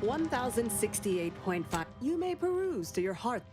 1068.5. You may peruse to your heart.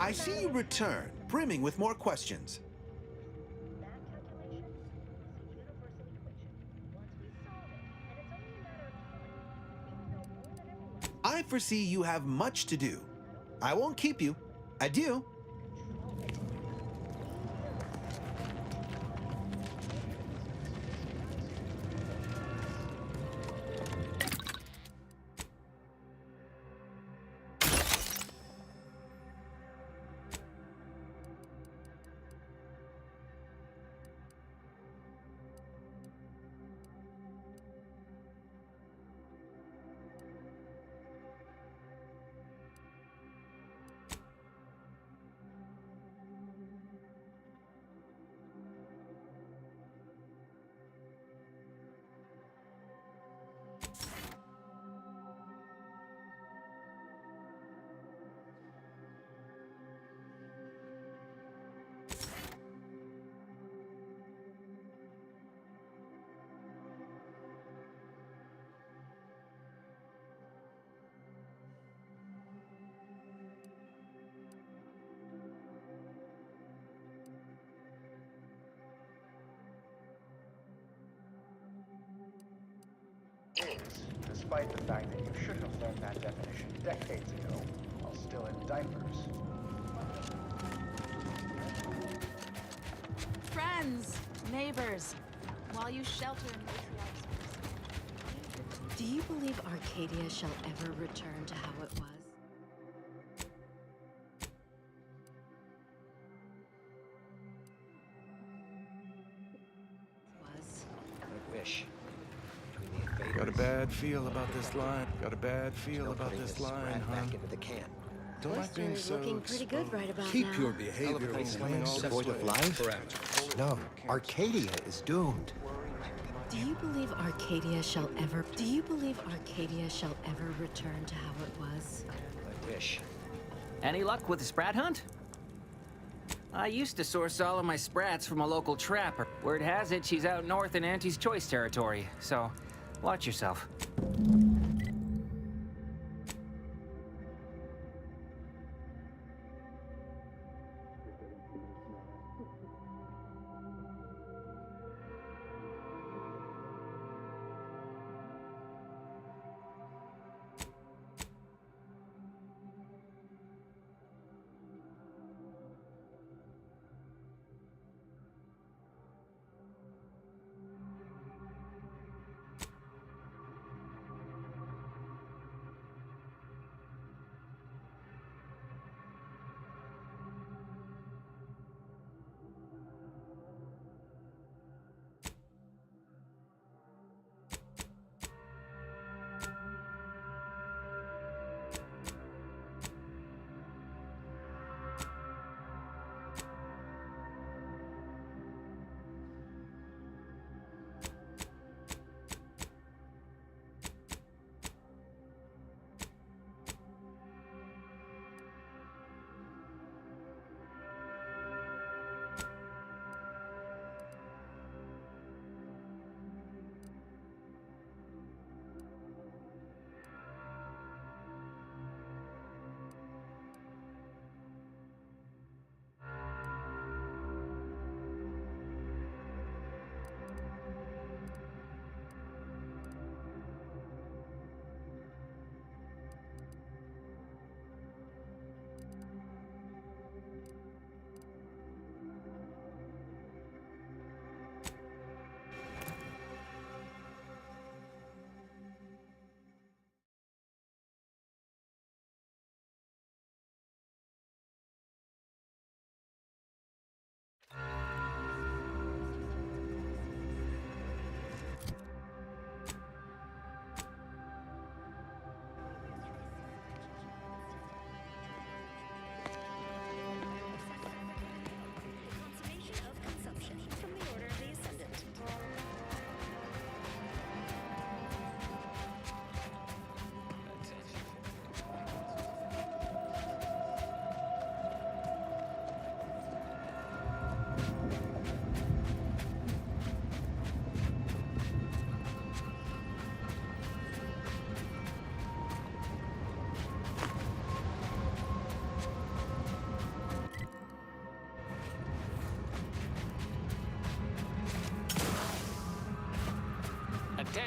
I see you return, brimming with more questions. I foresee you have much to do. I won't keep you. Adieu. Despite the fact that you should have learned that definition decades ago, while still in diapers. Friends, neighbors, while you shelter in matriarch's. Do you believe Arcadia shall ever return to how it was? Got a bad feel about this line. Got a bad feel about this line, huh? Back into the can. Don't like being so Looking pretty good right about Keep now. your behavior Void of life? No, Arcadia is doomed. Do you believe Arcadia shall ever return to how it was? I wish. Any luck with the sprat hunt? I used to source all of my sprats from a local trapper. Word has it she's out north in Auntie's Choice territory, so watch yourself.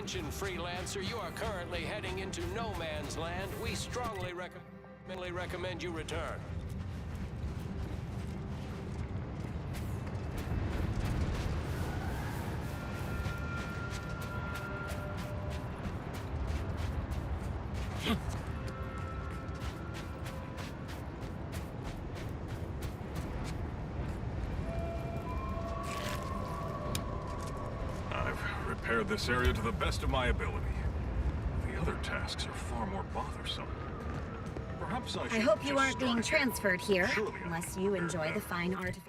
Attention, freelancer, you are currently heading into no man's land. We strongly recommend you return. Repaired this area to the best of my ability. The other tasks are far more bothersome. Perhaps I should I hope you just aren't being start again. transferred here, Surely I unless can you repair enjoy that. the fine art of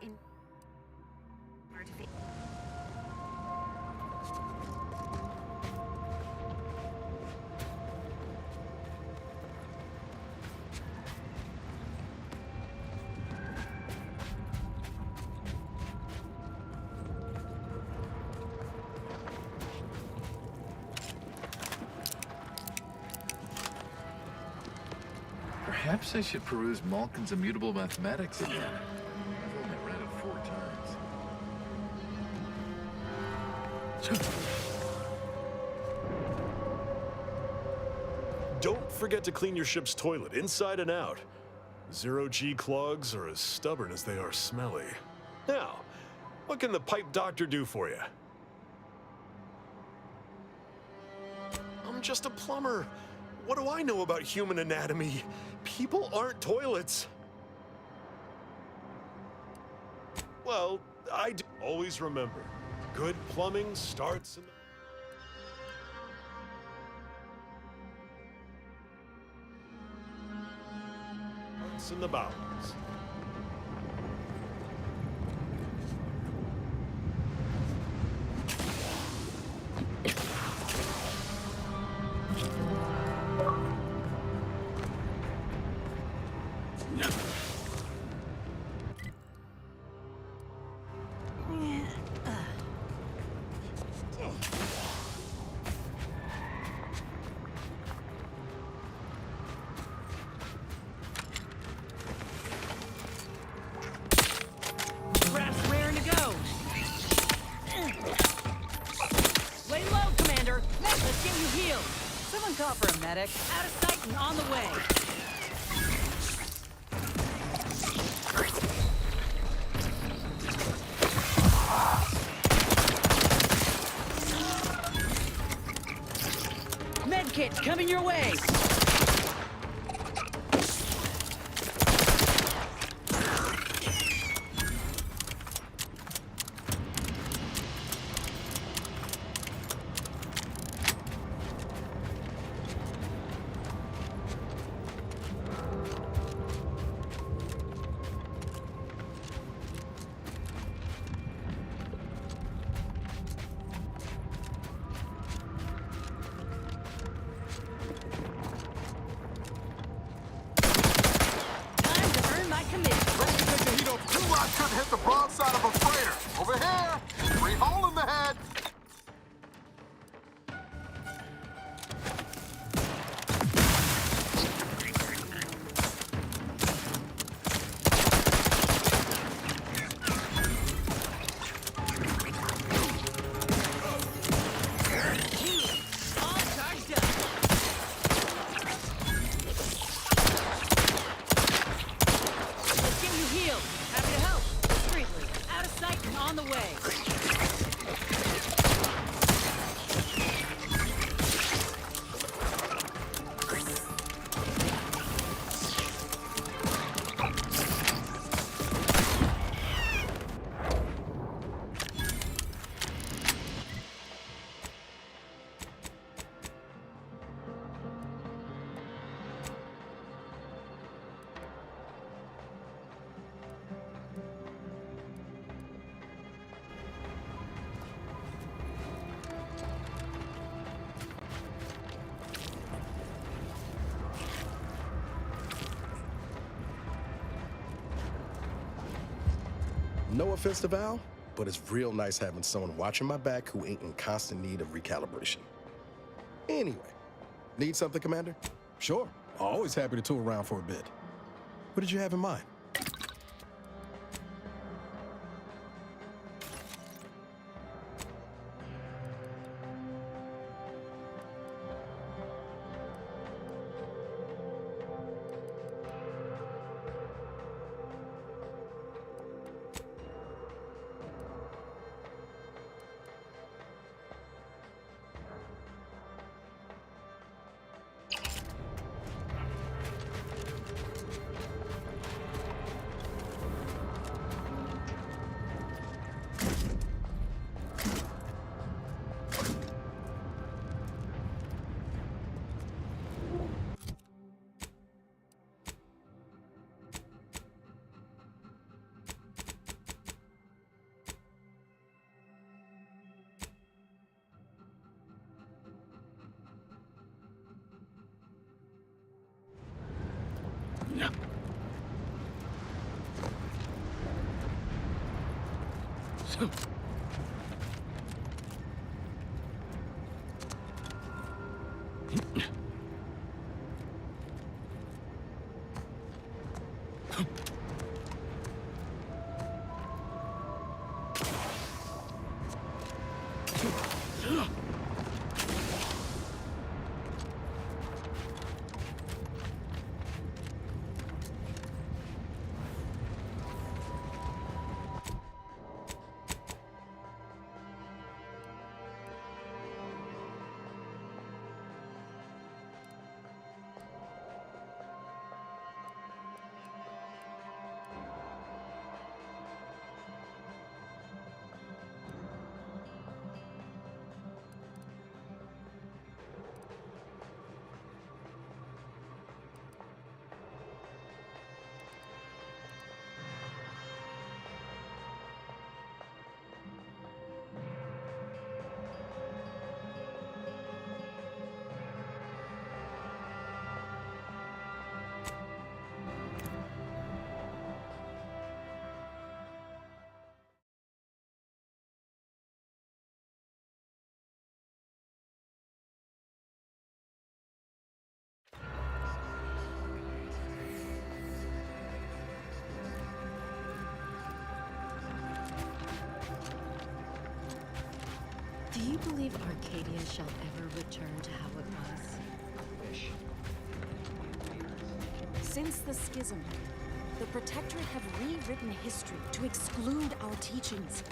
Perhaps I should peruse Malkin's Immutable Mathematics again. I've only read it 4 times. Don't forget to clean your ship's toilet inside and out. Zero-G clogs are as stubborn as they are smelly. Now, what can the pipe doctor do for you? I'm just a plumber. What do I know about human anatomy? People aren't toilets. Well, always remember, good plumbing starts in the bowels. Perhaps raring to go. Lay low, Commander. Let's get you healed. Someone call for a medic. Out of sight and on the way. Medkit's coming your way. Hit the broadside of a freighter. Over here. Free hole in the head. No offense to Val, but it's real nice having someone watching my back who ain't in constant need of recalibration. Anyway, need something, Commander? Sure, always happy to tour around for a bit. What did you have in mind? Do you believe Arcadia shall ever return to how it was? Since the schism, the Protectorate have rewritten history to exclude our teachings.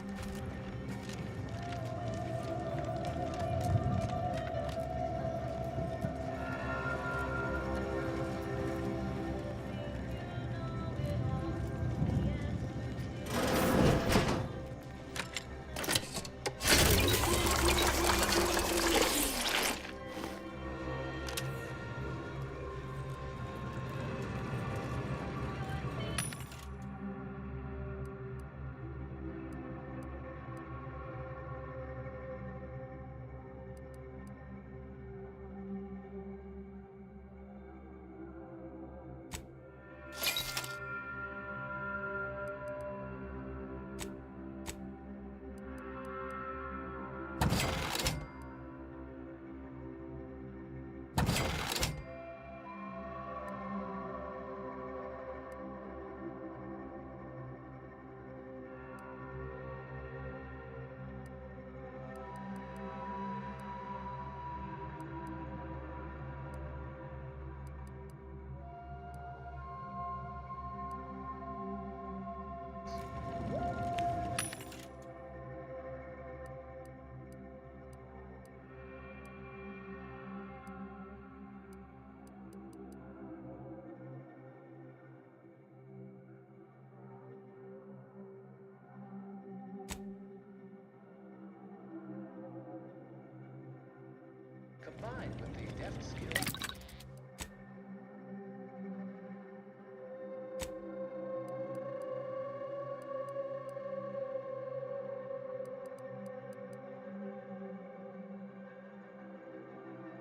Combined with the deft skill.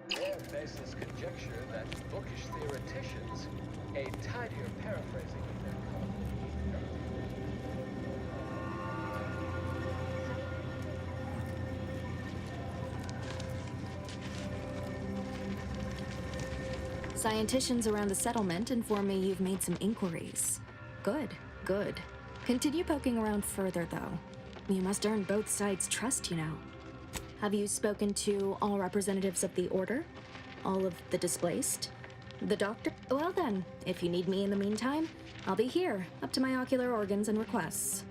Their baseless conjecture that bookish theoreticians, a tidier paraphrasing of their Scienticians around the settlement inform me you've made some inquiries. Good, good. Continue poking around further, though. You must earn both sides' trust, you know. Have you spoken to all representatives of the Order? All of the displaced? The doctor? Well then, if you need me in the meantime, I'll be here, up to my ocular organs and requests.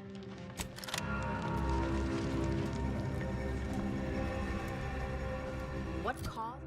What caused?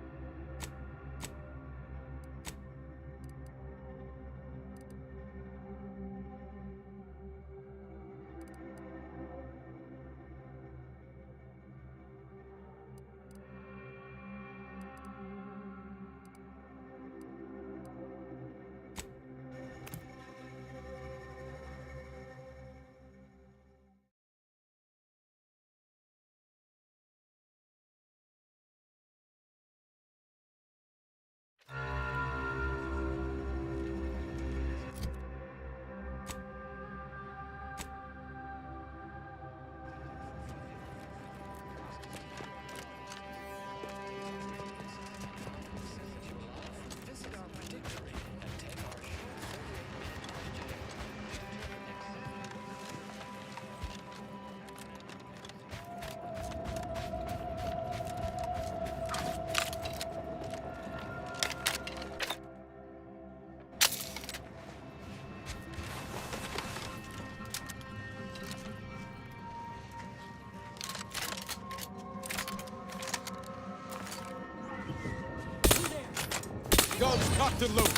Guns cocked and loaded.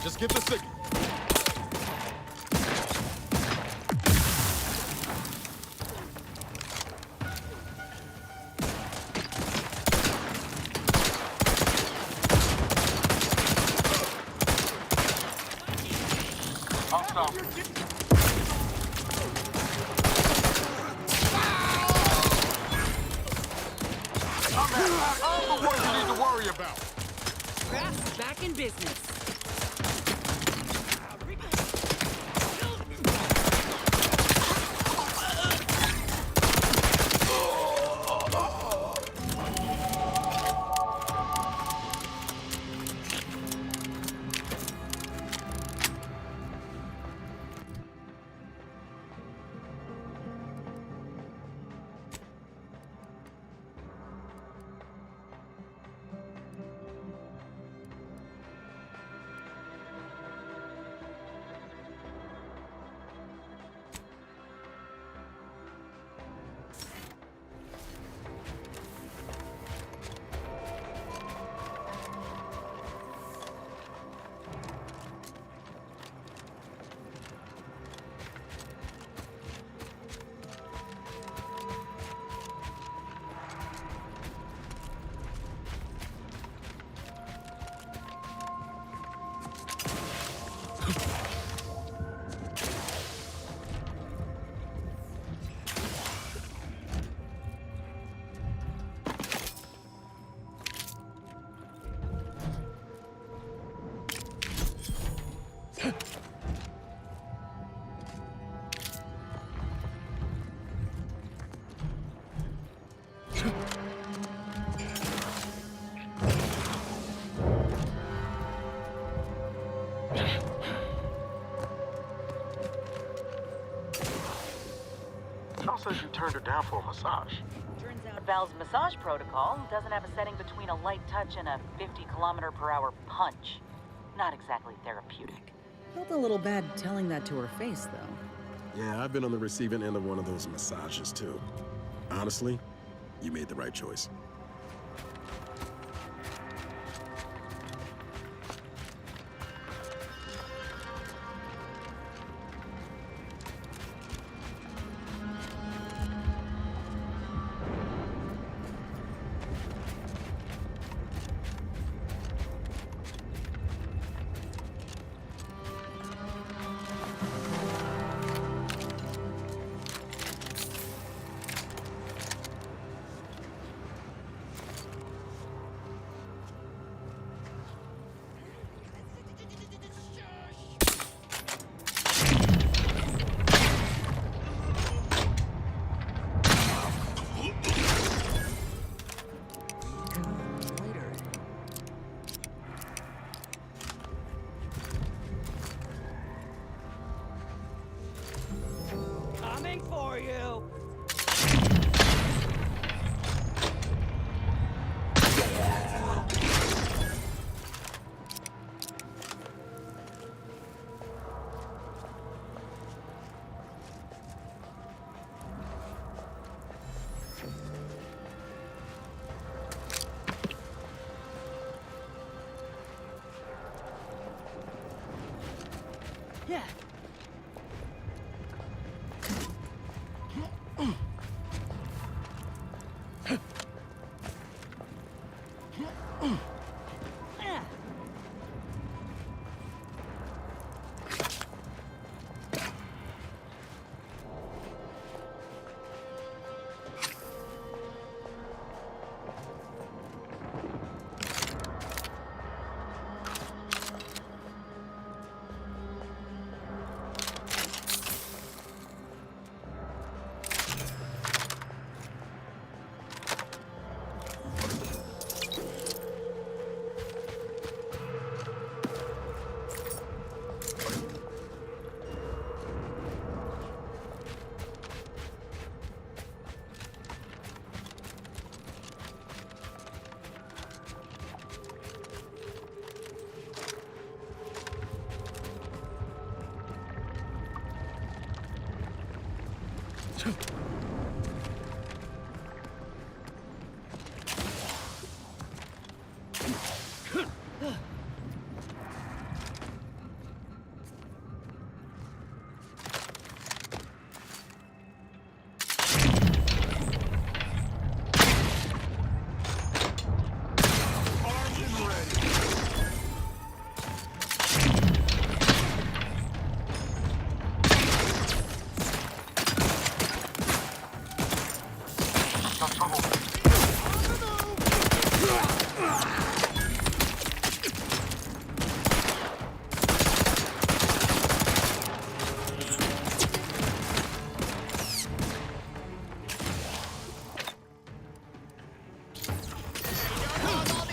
Just give the signal. Hostile. I'm the one you need to worry about. Craft's back in business. Val says you turned her down for a massage. Turns out Val's massage protocol doesn't have a setting between a light touch and a 50-kilometer-per-hour punch. Not exactly therapeutic. Felt a little bad telling that to her face, though. Yeah, I've been on the receiving end of one of those massages, too. Honestly, you made the right choice. Coming for you! Yeah.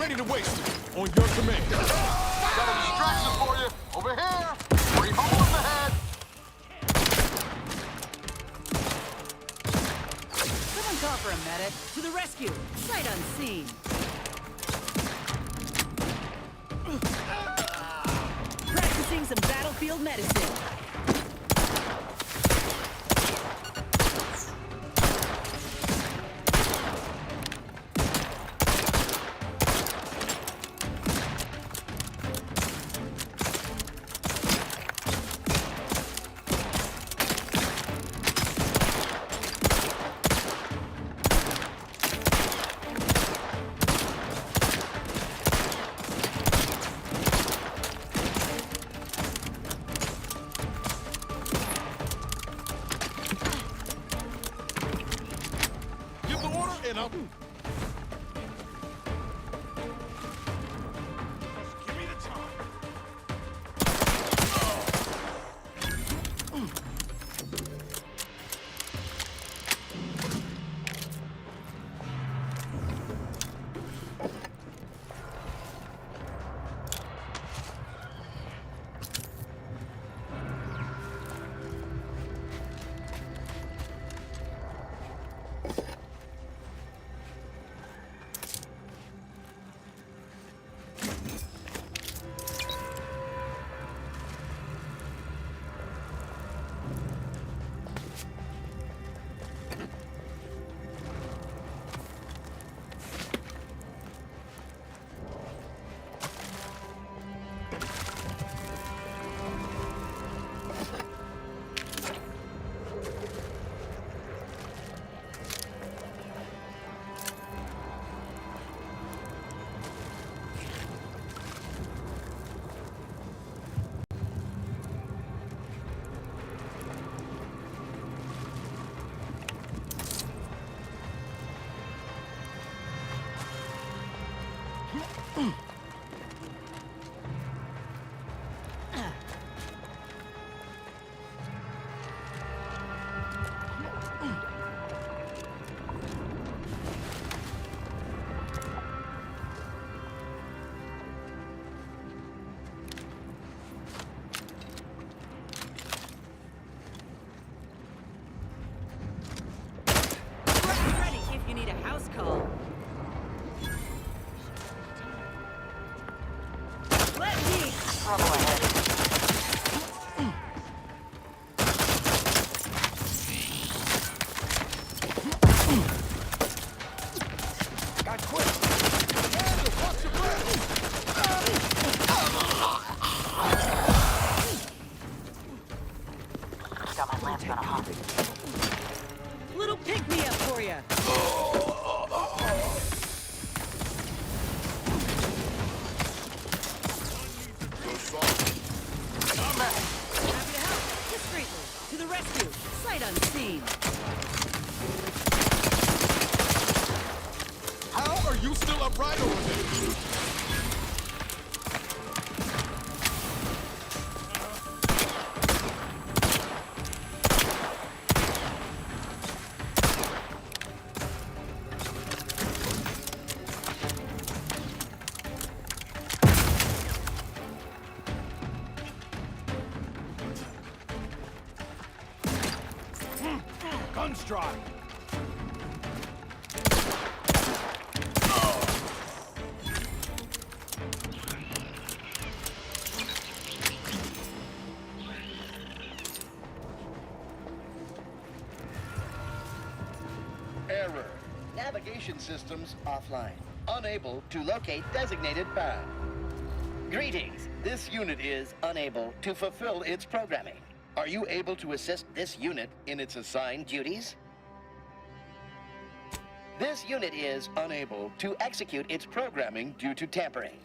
ready to waste it. On your command. Got a distraction for you. Over here. Free hole in the head. Someone call for a medic. To the rescue. Sight unseen. Practicing some battlefield medicine. And up. Give me the time. You need a house call. Let me. Trouble ahead. Got quick. Commander, watch your breath. Got my lamps on a hop. Little pick-me-up for you. Happy to help. Discreetly. To the rescue. Sight unseen. How are you still upright over there? Gunstrike! Error. Navigation systems offline. Unable to locate designated path. Greetings. This unit is unable to fulfill its programming. Are you able to assist this unit in its assigned duties? This unit is unable to execute its programming due to tampering.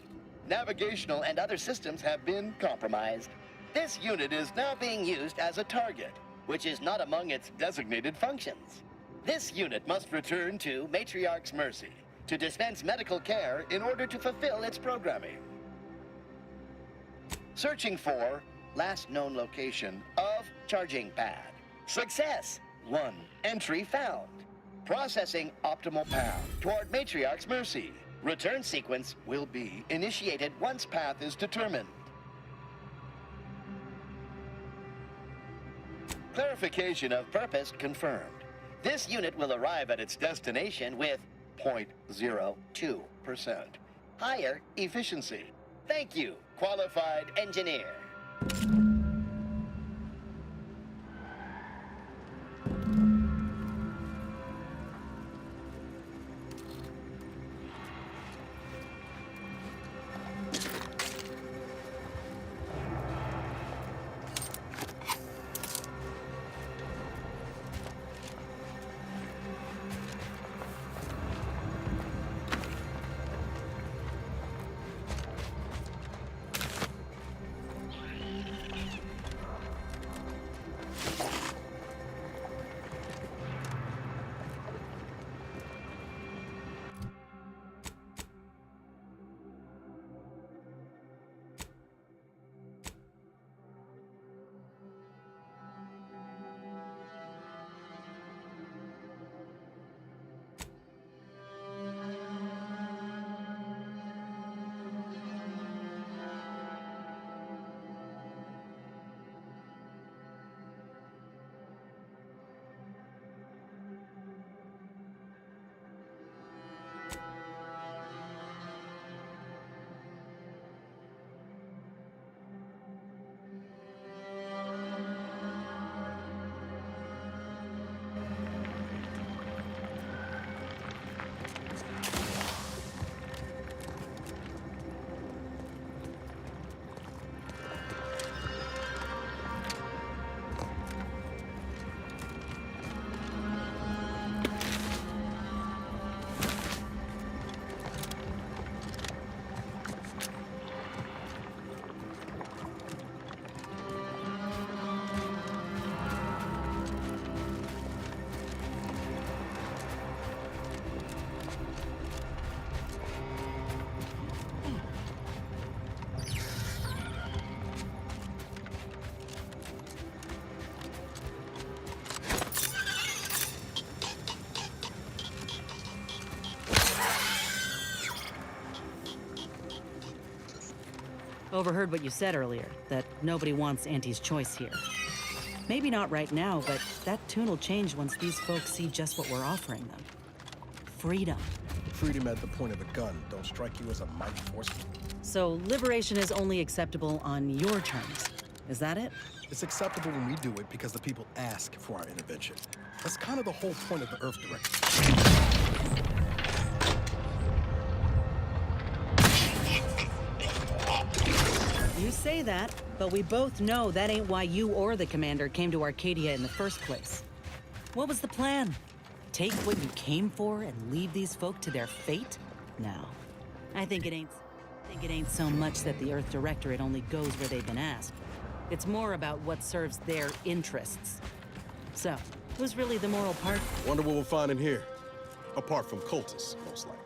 Navigational and other systems have been compromised. This unit is now being used as a target, which is not among its designated functions. This unit must return to Matriarch's Mercy to dispense medical care in order to fulfill its programming. Searching for last known location of charging pad. Success! 1 entry found. Processing optimal path toward Matriarch's Mercy. Return sequence will be initiated once path is determined. Clarification of purpose confirmed. This unit will arrive at its destination with 0.02% higher efficiency. Thank you, qualified engineer. Overheard what you said earlier, that nobody wants Auntie's choice here. Maybe not right now, but that tune will change once these folks see just what we're offering them. Freedom. Freedom at the point of the gun don't strike you as a mighty force. So liberation is only acceptable on your terms. Is that it? It's acceptable when we do it because the people ask for our intervention. That's kind of the whole point of the Earth Directive. You say that, but we both know that ain't why you or the commander came to Arcadia in the first place. What was the plan? Take what you came for and leave these folk to their fate? No. I think it ain't so much that the Earth Directorate only goes where they've been asked. It's more about what serves their interests. So, who's really the moral part? Wonder what we'll find in here. Apart from cultists, most likely.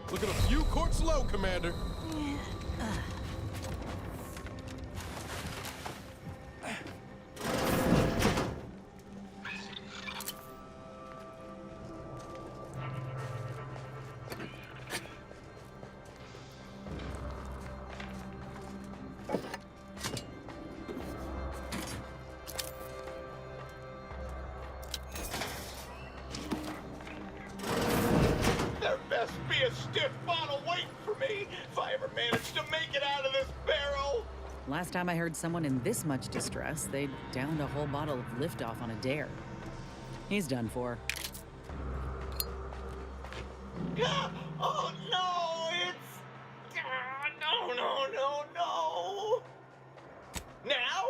Looking a few quarts low, Commander. Last time I heard someone in this much distress, they downed a whole bottle of liftoff on a dare. He's done for. Oh no, it's... No. Now?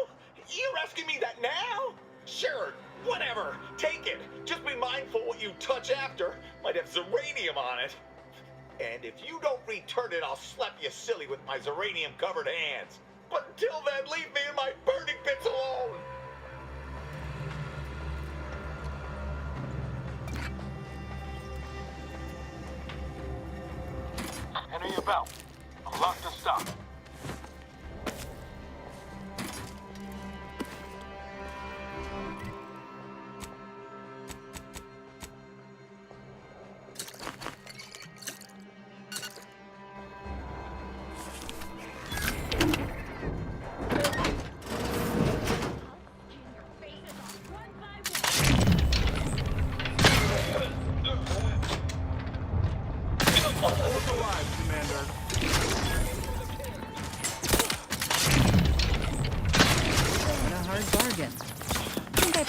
You're asking me that now? Sure, whatever. Take it. Just be mindful what you touch after. Might have zeranium on it. And if you don't return it, I'll slap you silly with my zeranium-covered hands. But until then, leave me and my burning bits alone! belt. Unlock the stop.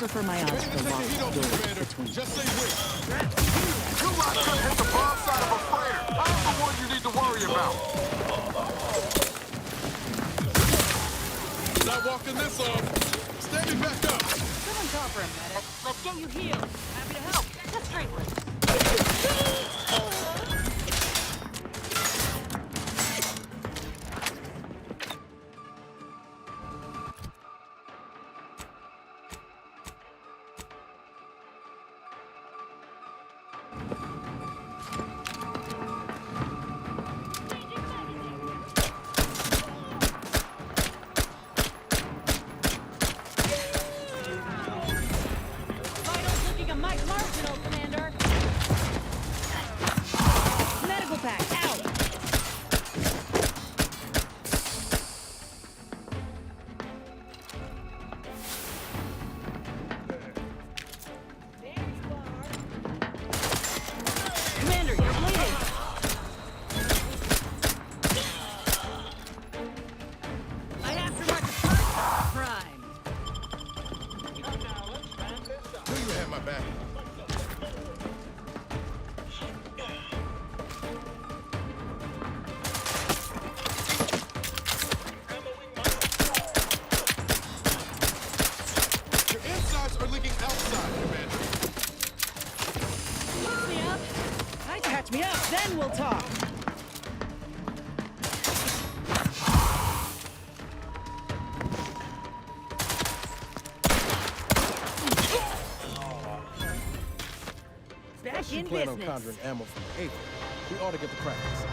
For my odds to walk between. Just say which. You lot could hit the broad side of a freighter. I'm the one you need to worry about. Not walking this off. Standing back up. Someone call for a medic. Let's get you healed. Happy to help. Just straight You plan on conjuring ammo from the April. We ought to get to practice.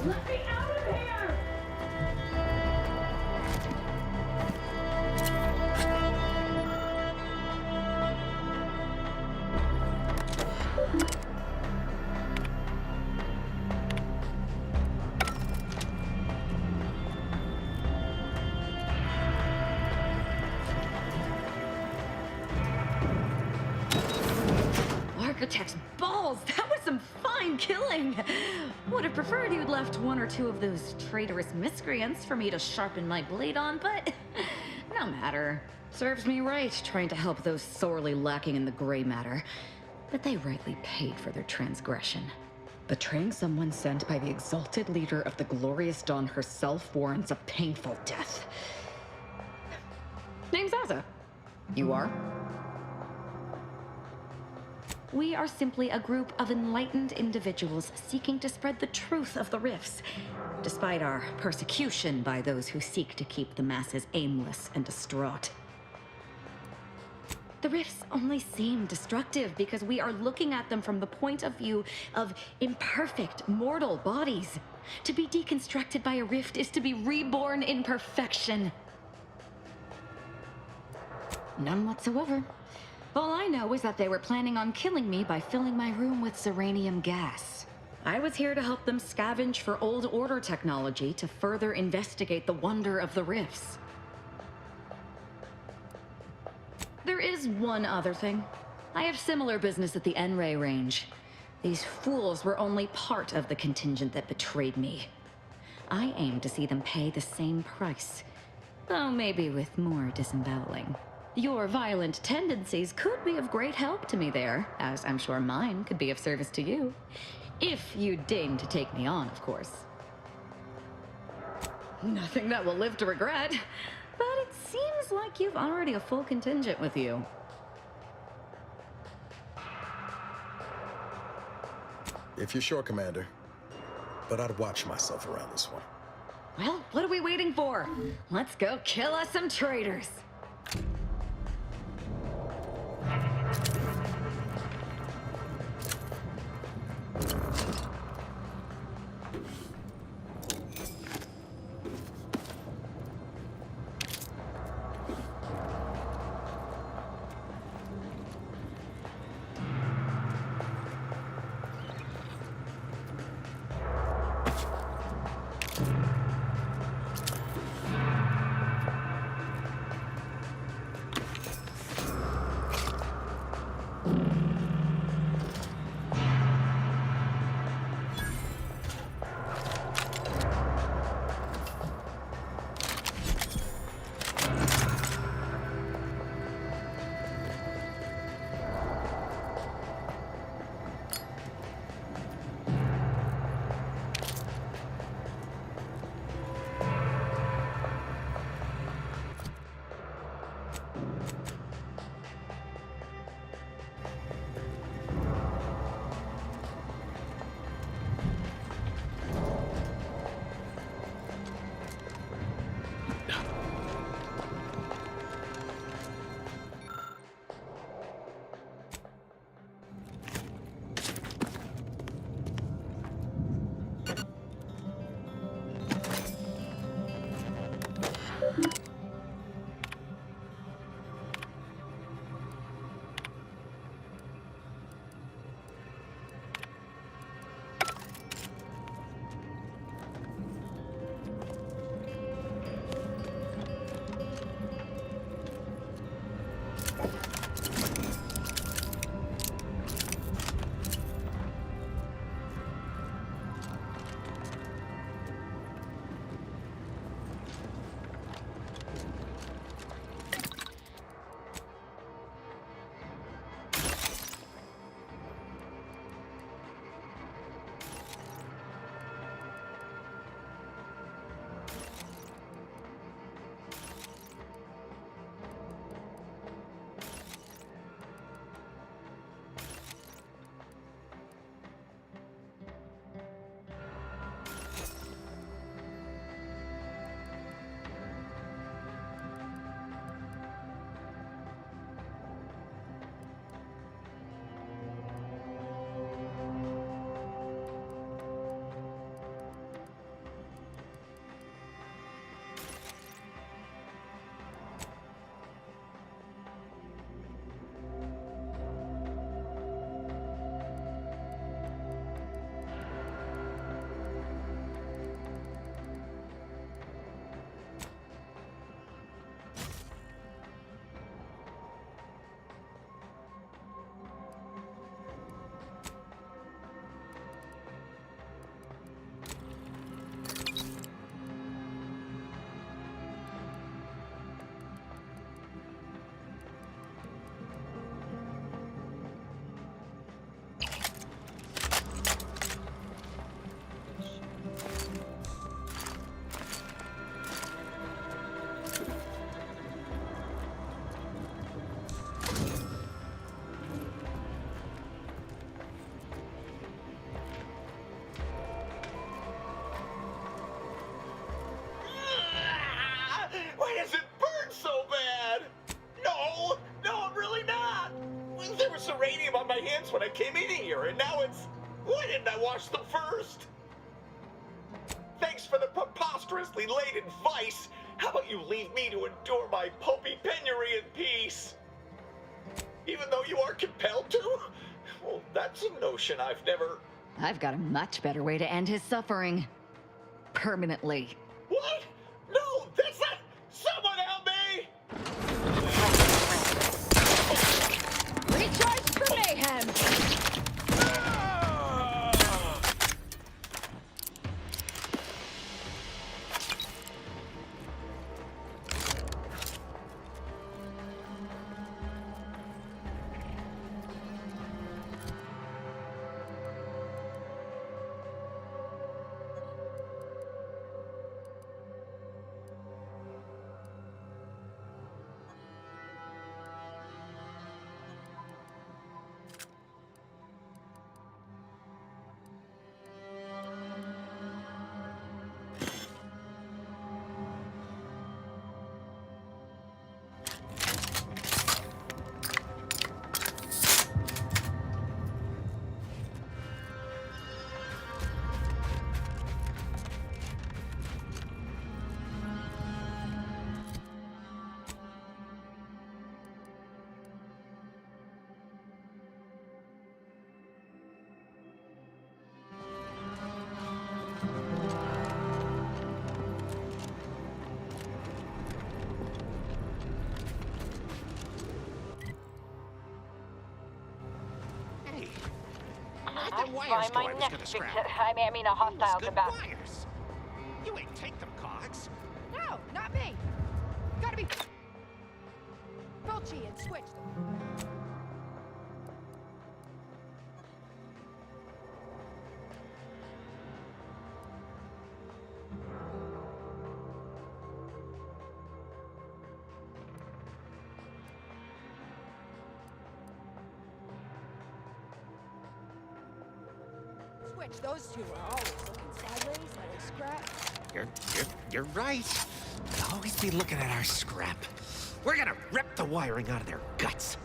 Let me out of here! Architect's balls! That was some fine killing! Would have preferred you'd left one or two of those traitorous miscreants for me to sharpen my blade on, but no matter. Serves me right trying to help those sorely lacking in the gray matter. But they rightly paid for their transgression. Betraying someone sent by the exalted leader of the glorious dawn herself warrants a painful death. Name's Aza. You are? We are simply a group of enlightened individuals seeking to spread the truth of the rifts, despite our persecution by those who seek to keep the masses aimless and distraught. The rifts only seem destructive because we are looking at them from the point of view of imperfect, mortal bodies. To be deconstructed by a rift is to be reborn in perfection. None whatsoever. All I know is that they were planning on killing me by filling my room with Serenium gas. I was here to help them scavenge for old order technology to further investigate the wonder of the rifts. There is one other thing. I have similar business at the N-Ray range. These fools were only part of the contingent that betrayed me. I aim to see them pay the same price, though maybe with more disemboweling. Your violent tendencies could be of great help to me there, as I'm sure mine could be of service to you. If you deign to take me on, of course. Nothing that will live to regret, but it seems like you've already a full contingent with you. If you're sure, Commander. But I'd watch myself around this one. Well, what are we waiting for? Let's go kill us some traitors. uranium on my hands when I came in here, and now it's... Why didn't I wash them first? Thanks for the preposterously late advice. How about you leave me to endure my pulpy penury in peace? Even though you are compelled to? Well, that's a notion I've never... I've got a much better way to end his suffering. Permanently. What? No, that's not... Someone help me! Recharge for mayhem! Find my next victim. I mean, a hostile combatant. Wires. You ain't take them cards. No, not me. Gotta be Fulci and switch them. Switch, those two are always looking sideways, little scrap. You're right. They'll always be looking at our scrap. We're gonna rip the wiring out of their guts.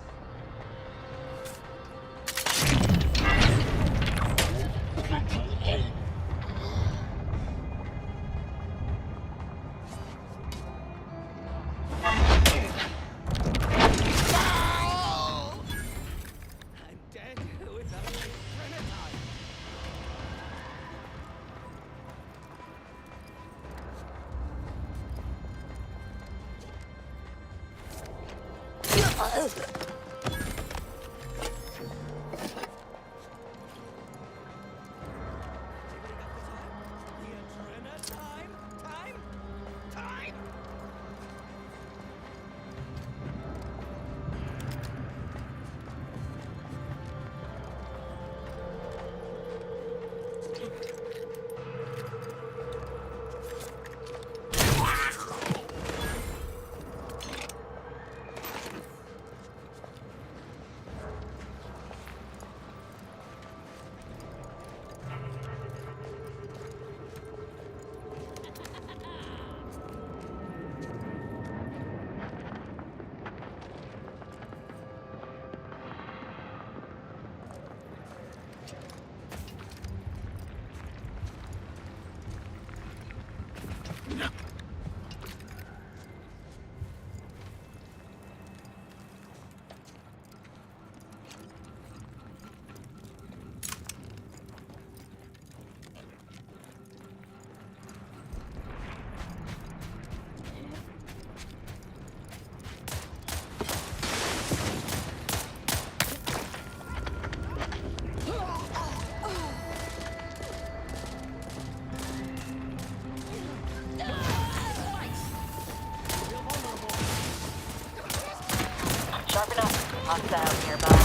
Hostile nearby.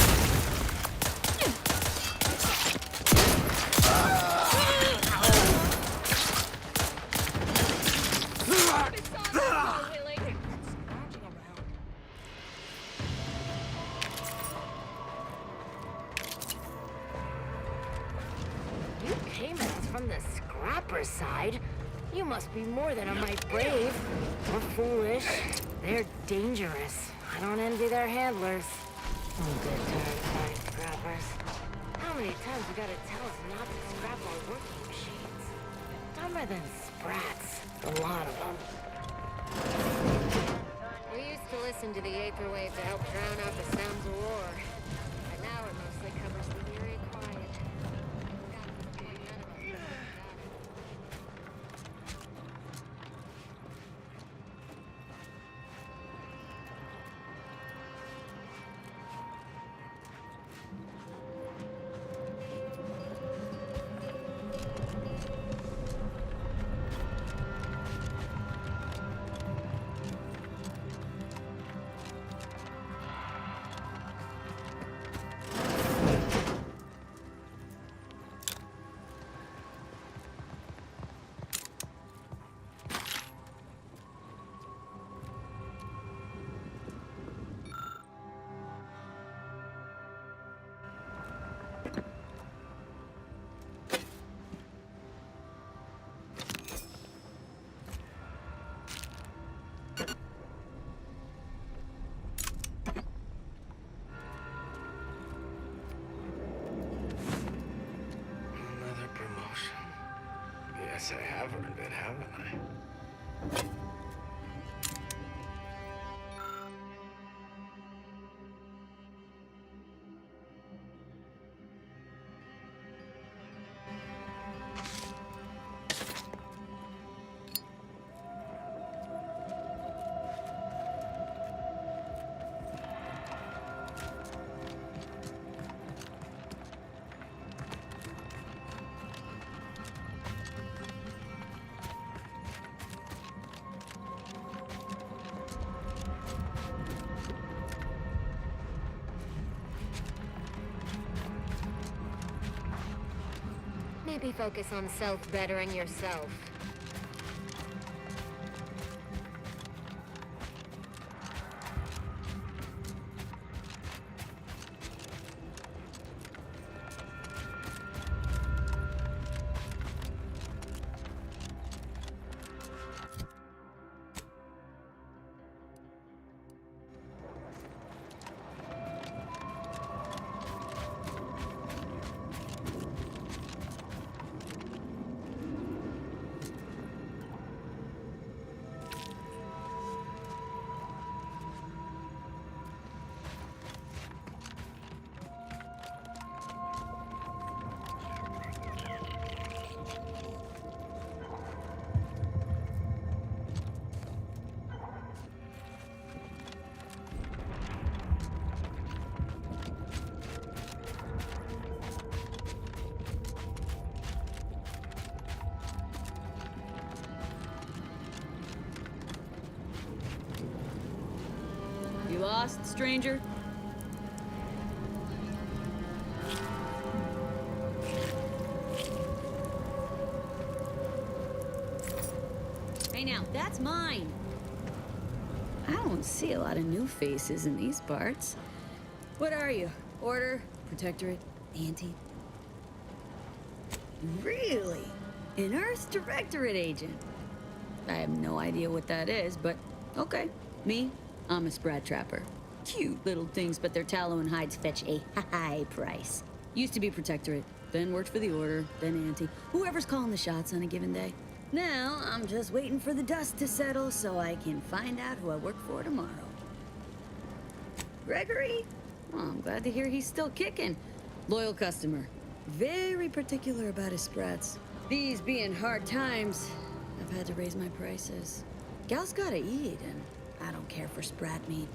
You came at us from the scrapper side. You must be more than a mite brave. Or foolish. They're dangerous. I don't envy their handlers. Oh, good time. scrappers. How many times we gotta tell us not to scrap our working machines? Dumber than sprats. A lot of them. We used to listen to the Aether Wave to help drown out the sounds of war. But now it mostly covers the eerie quiet. Another promotion. Yes, I have earned it, haven't I? Maybe focus on self-bettering yourself. You lost, stranger? Hey now, that's mine! I don't see a lot of new faces in these parts. What are you? Order? Protectorate? Anti? Really? An Earth Directorate agent? I have no idea what that is, but okay. Me? I'm a sprat trapper. Cute little things, but their tallow and hides fetch a high price. Used to be Protectorate, then worked for the Order, then Anti. Whoever's calling the shots on a given day. Now, I'm just waiting for the dust to settle so I can find out who I work for tomorrow. Gregory? Oh, I'm glad to hear he's still kicking. Loyal customer. Very particular about his sprats. These being hard times, I've had to raise my prices. Gal's gotta eat, and I don't care for sprat meat.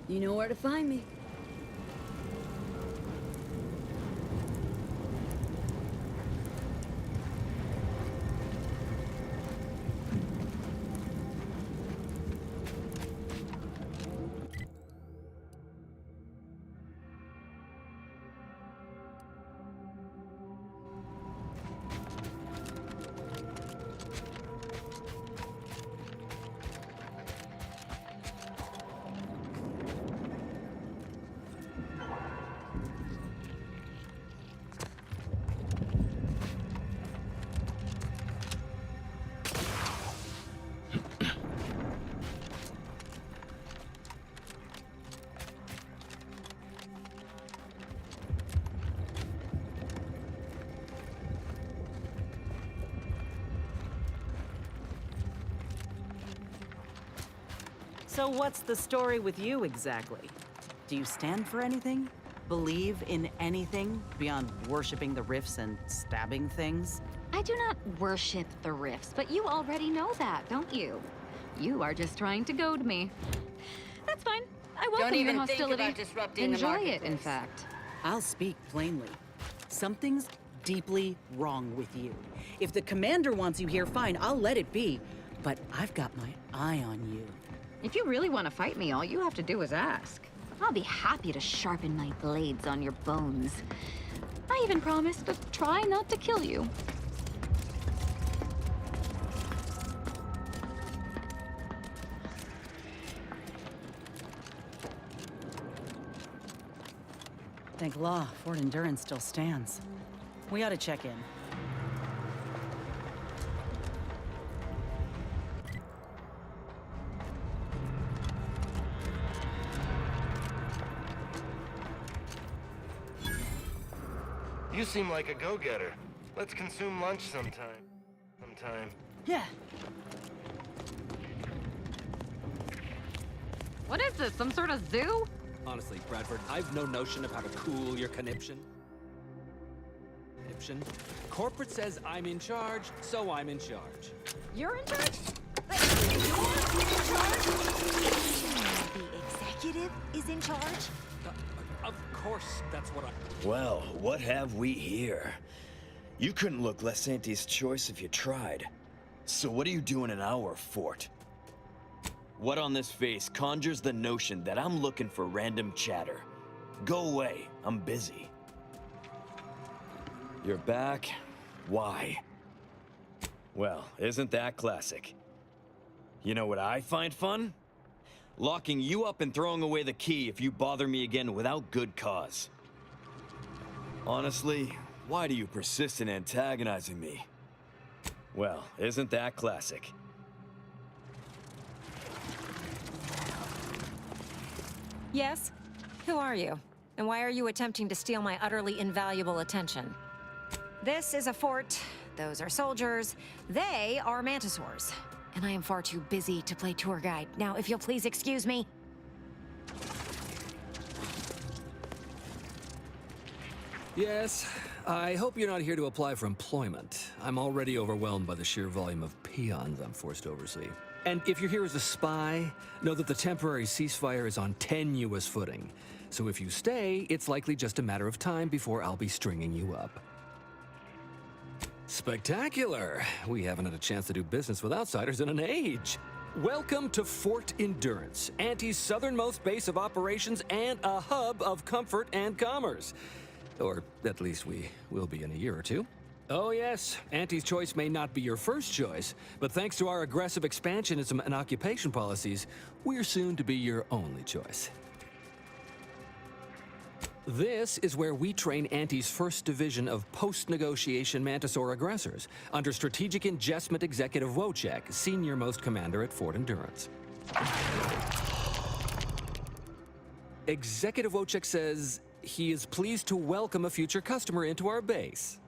You know where to find me. So what's the story with you exactly? Do you stand for anything? Believe in anything beyond worshipping the rifts and stabbing things? I do not worship the rifts, but you already know that, don't you? You are just trying to goad me. That's fine. I welcome Don't even your think hostility. about disrupting the Enjoy it, in marketplace. fact. I'll speak plainly. Something's deeply wrong with you. If the commander wants you here, fine, I'll let it be. But I've got my eye on you. If you really want to fight me, all you have to do is ask. I'll be happy to sharpen my blades on your bones. I even promise to try not to kill you. Thank law, Fort Endurance still stands. We ought to check in. You seem like a go-getter. Let's consume lunch sometime. Yeah. What is this, some sort of zoo? Honestly, Bradford, I've no notion of how to cool your conniption. Corporate says I'm in charge, so I'm in charge. You're in charge? The executive is in charge? Of course, that's what I... Well, what have we here? You couldn't look less Auntie's choice if you tried. So what are you doing in our fort? What on this face conjures the notion that I'm looking for random chatter? Go away, I'm busy. You're back? Why? Well, isn't that classic? You know what I find fun? Locking you up and throwing away the key if you bother me again without good cause. Honestly, why do you persist in antagonizing me? Well, isn't that classic? Yes? Who are you? And why are you attempting to steal my utterly invaluable attention? This is a fort. Those are soldiers. They are mantisaurs. And I am far too busy to play tour guide. Now, if you'll please excuse me. Yes, I hope you're not here to apply for employment. I'm already overwhelmed by the sheer volume of peons I'm forced to oversee. And if you're here as a spy, know that the temporary ceasefire is on tenuous footing. So if you stay, it's likely just a matter of time before I'll be stringing you up. Spectacular! We haven't had a chance to do business with outsiders in an age. Welcome to Fort Endurance, Auntie's southernmost base of operations and a hub of comfort and commerce. Or at least we will be in a year or two. Oh yes, Auntie's choice may not be your first choice, but thanks to our aggressive expansionism and occupation policies, we're soon to be your only choice. This is where we train Auntie's first division of post-negotiation Mantisaur aggressors, under Strategic Ingestment Executive Wojciech, senior-most commander at Fort Endurance. Executive Wojciech says he is pleased to welcome a future customer into our base.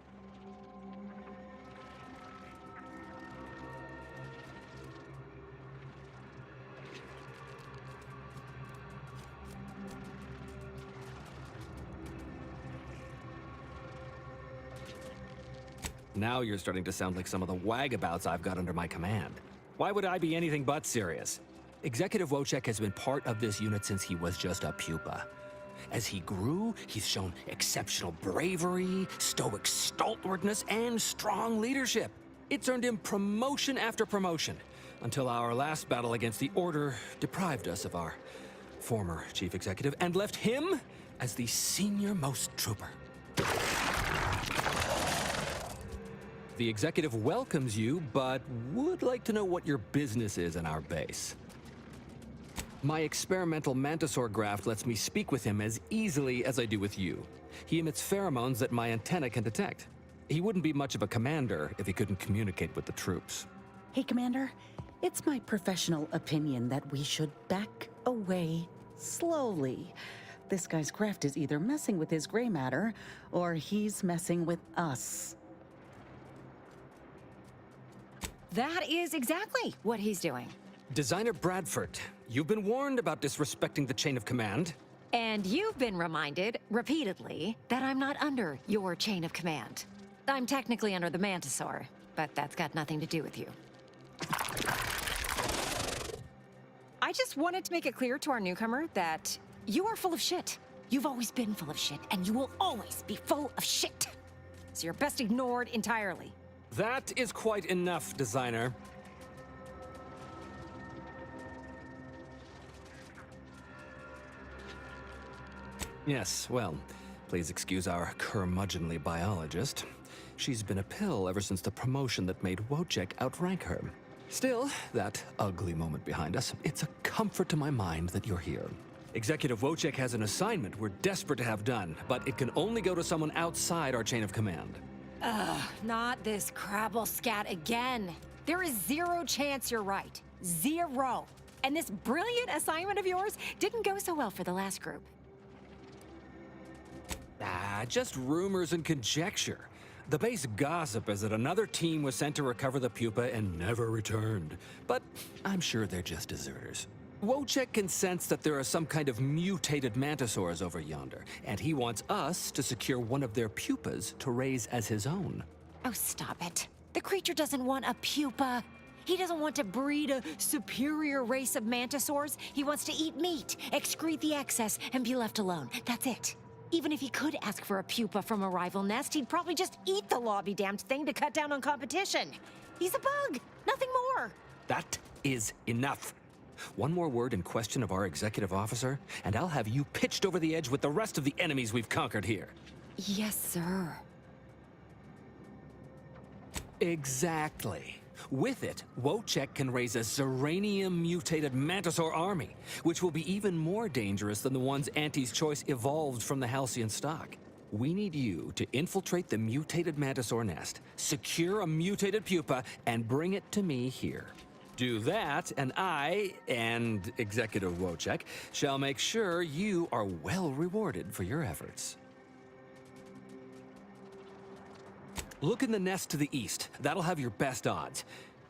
Now you're starting to sound like some of the wagabouts I've got under my command. Why would I be anything but serious? Executive Wojciech has been part of this unit since he was just a pupa. As he grew, he's shown exceptional bravery, stoic stalwartness, and strong leadership. It's earned him promotion after promotion, until our last battle against the Order deprived us of our former chief executive and left him as the senior-most trooper. The executive welcomes you, but would like to know what your business is in our base. My experimental Mantisaur graft lets me speak with him as easily as I do with you. He emits pheromones that my antenna can detect. He wouldn't be much of a commander if he couldn't communicate with the troops. Hey, Commander. It's my professional opinion that we should back away slowly. This guy's craft is either messing with his gray matter, or he's messing with us. That is exactly what he's doing. Designer Bradford, You've been warned about disrespecting the chain of command. And you've been reminded, repeatedly, that I'm not under your chain of command. I'm technically under the Mantisaur, but that's got nothing to do with you. I just wanted to make it clear to our newcomer that you are full of shit. You've always been full of shit, and you will always be full of shit. So you're best ignored entirely. That is quite enough, designer. Yes, well, please excuse our curmudgeonly biologist. She's been a pill ever since the promotion that made Wojciech outrank her. Still, that ugly moment behind us, it's a comfort to my mind that you're here. Executive Wojciech has an assignment we're desperate to have done, but it can only go to someone outside our chain of command. Ugh, not this crabble scat again. There is zero chance you're right. Zero. And this brilliant assignment of yours didn't go so well for the last group. Just rumors and conjecture. The base gossip is that another team was sent to recover the pupa and never returned. But I'm sure they're just deserters. Wojciech can sense that there are some kind of mutated mantisaurs over yonder, and he wants us to secure one of their pupas to raise as his own. Oh, stop it. The creature doesn't want a pupa. He doesn't want to breed a superior race of mantisaurs. He wants to eat meat, excrete the excess, and be left alone. That's it. Even if he could ask for a pupa from a rival nest, he'd probably just eat the law-be-damned thing to cut down on competition. He's a bug, nothing more. That is enough. One more word in question of our executive officer, and I'll have you pitched over the edge with the rest of the enemies we've conquered here. Yes, sir. Exactly. With it, Wojciech can raise a Zeranium-mutated Mantisaur army, which will be even more dangerous than the ones Auntie's Choice evolved from the Halcyon stock. We need you to infiltrate the mutated Mantisaur nest, secure a mutated pupa, and bring it to me here. Do that, and I, and Executive Wojciech, shall make sure you are well rewarded for your efforts. Look in the nest to the east. That'll have your best odds.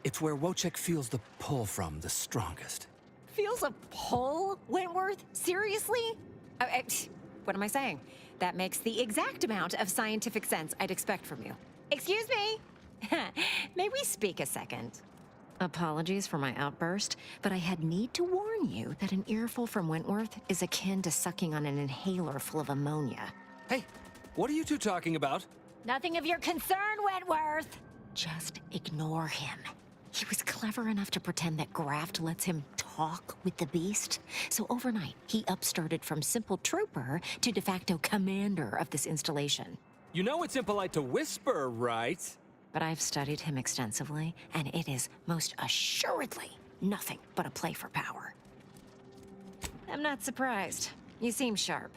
It's where Wojciech feels the pull from the strongest. Feels a pull, Wentworth? Seriously? What am I saying? That makes the exact amount of scientific sense I'd expect from you. Excuse me? May we speak a second? Apologies for my outburst, but I had need to warn you that an earful from Wentworth is akin to sucking on an inhaler full of ammonia. Hey, what are you two talking about? Nothing of your concern, Wentworth! Just ignore him. He was clever enough to pretend that Graft lets him talk with the beast. So overnight, he upstarted from simple trooper to de facto commander of this installation. You know it's impolite to whisper, right? But I've studied him extensively, and it is most assuredly nothing but a play for power. I'm not surprised. You seem sharp.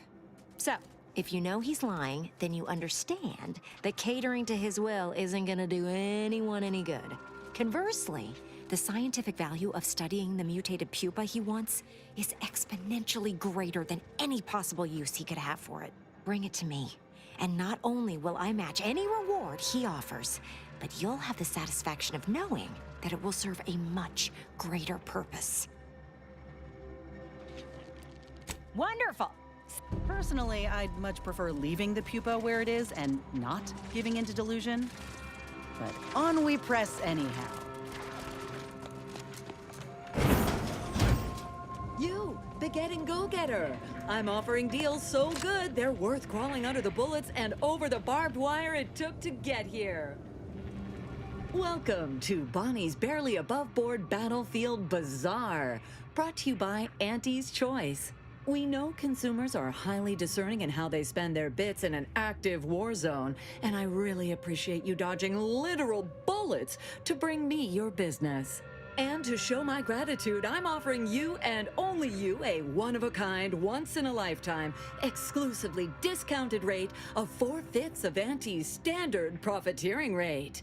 So, if you know he's lying, then you understand that catering to his will isn't gonna do anyone any good. Conversely, the scientific value of studying the mutated pupa he wants is exponentially greater than any possible use he could have for it. Bring it to me, and not only will I match any reward he offers, but you'll have the satisfaction of knowing that it will serve a much greater purpose. Wonderful! Personally, I'd much prefer leaving the pupa where it is and not giving into delusion. But on we press anyhow. You, the getting go-getter. I'm offering deals so good, they're worth crawling under the bullets and over the barbed wire it took to get here. Welcome to Bonnie's Barely Above Board Battlefield Bazaar, brought to you by Auntie's Choice. We know consumers are highly discerning in how they spend their bits in an active war zone, and I really appreciate you dodging literal bullets to bring me your business. And to show my gratitude, I'm offering you and only you a one-of-a-kind, once-in-a-lifetime, exclusively discounted rate of 4/5 of Auntie's standard profiteering rate.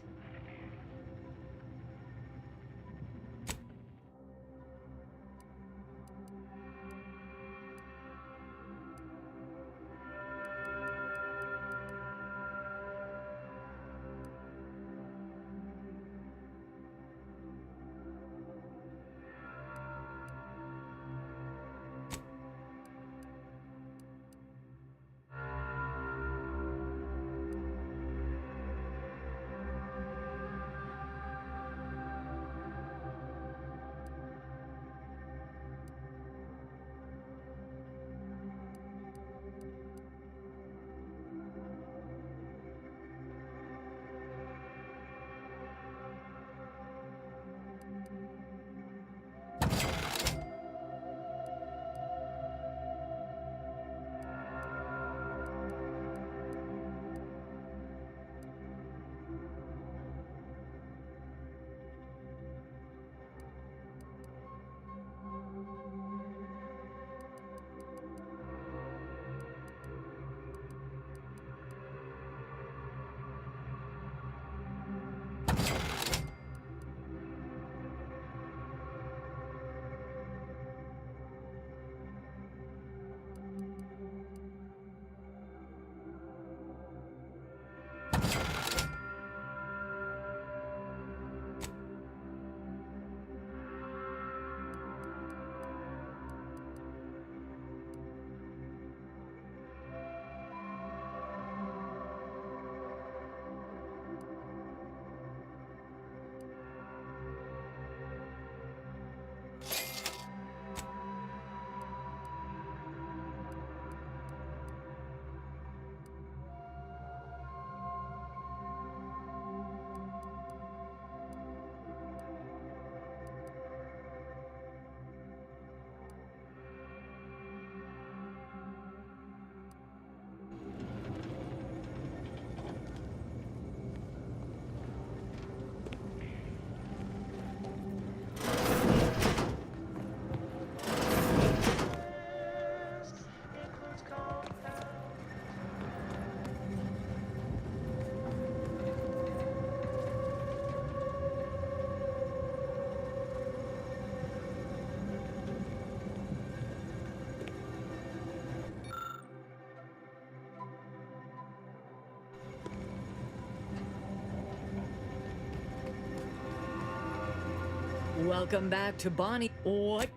Welcome back to Bonnie. What?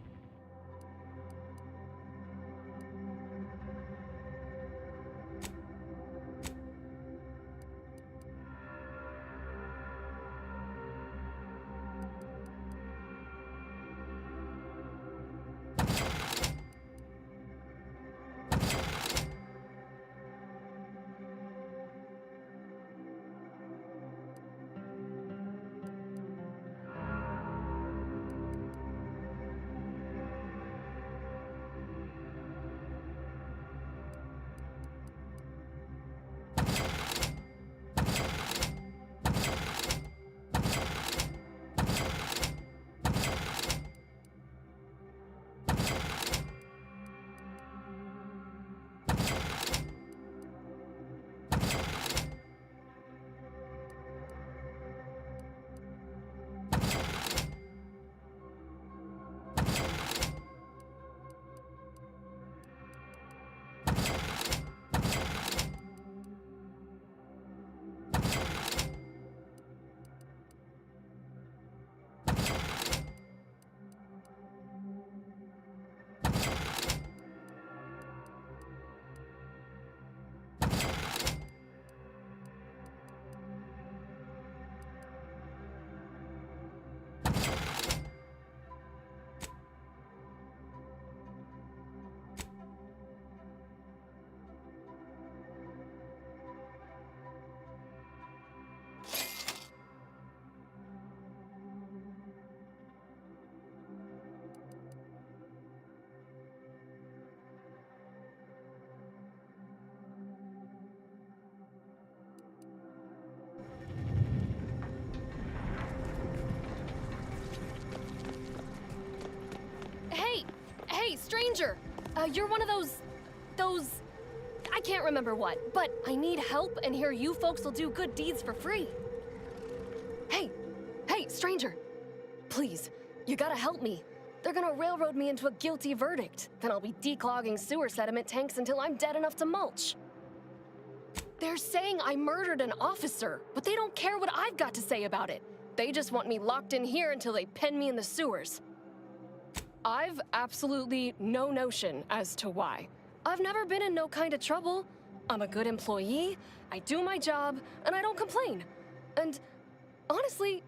Hey, stranger! You're one of those... I can't remember what, but I need help, and here you folks will do good deeds for free. Hey, stranger! Please, you gotta help me. They're gonna railroad me into a guilty verdict. Then I'll be declogging sewer sediment tanks until I'm dead enough to mulch. They're saying I murdered an officer, but they don't care what I've got to say about it. They just want me locked in here until they pen me in the sewers. I've absolutely no notion as to why. I've never been in no kind of trouble. I'm a good employee, I do my job, and I don't complain. And honestly,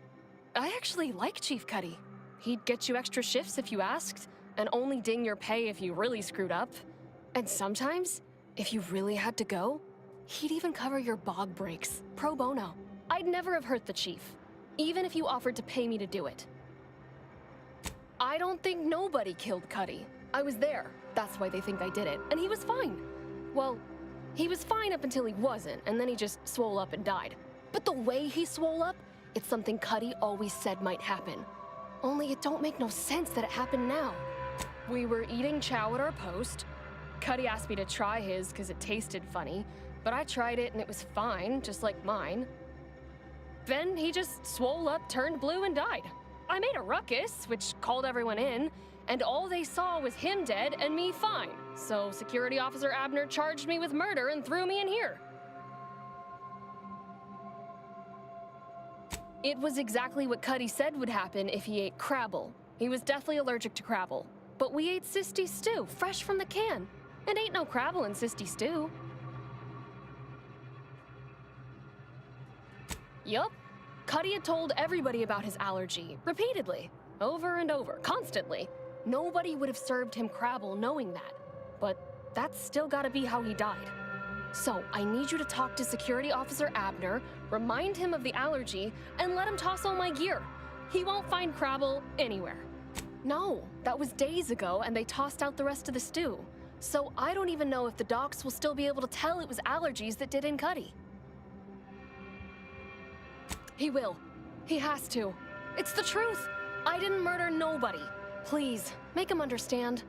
I actually like Chief Cuddy. He'd get you extra shifts if you asked, and only ding your pay if you really screwed up. And sometimes, if you really had to go, he'd even cover your bog breaks, pro bono. I'd never have hurt the chief, even if you offered to pay me to do it. I don't think nobody killed Cuddy. I was there. That's why they think I did it. And he was fine. Well, he was fine up until he wasn't, and then he just swole up and died. But the way he swole up, it's something Cuddy always said might happen. Only it don't make no sense that it happened now. We were eating chow at our post. Cuddy asked me to try his because it tasted funny, but I tried it and it was fine, just like mine. Then he just swole up, turned blue, and died. I made a ruckus, which called everyone in, and all they saw was him dead and me fine. So Security Officer Abner charged me with murder and threw me in here. It was exactly what Cuddy said would happen if he ate Crabble. He was deathly allergic to Crabble. But we ate Sisty Stew, fresh from the can. And ain't no Crabble in Sisty Stew. Yup. Cuddy had told everybody about his allergy, repeatedly, over and over, constantly. Nobody would have served him Crabble knowing that. But that's still gotta be how he died. So I need you to talk to Security Officer Abner, remind him of the allergy, and let him toss all my gear. He won't find Crabble anywhere. No, that was days ago, and they tossed out the rest of the stew. So I don't even know if the docs will still be able to tell it was allergies that did in Cuddy. He will. He has to. It's the truth. I didn't murder nobody. Please, make him understand.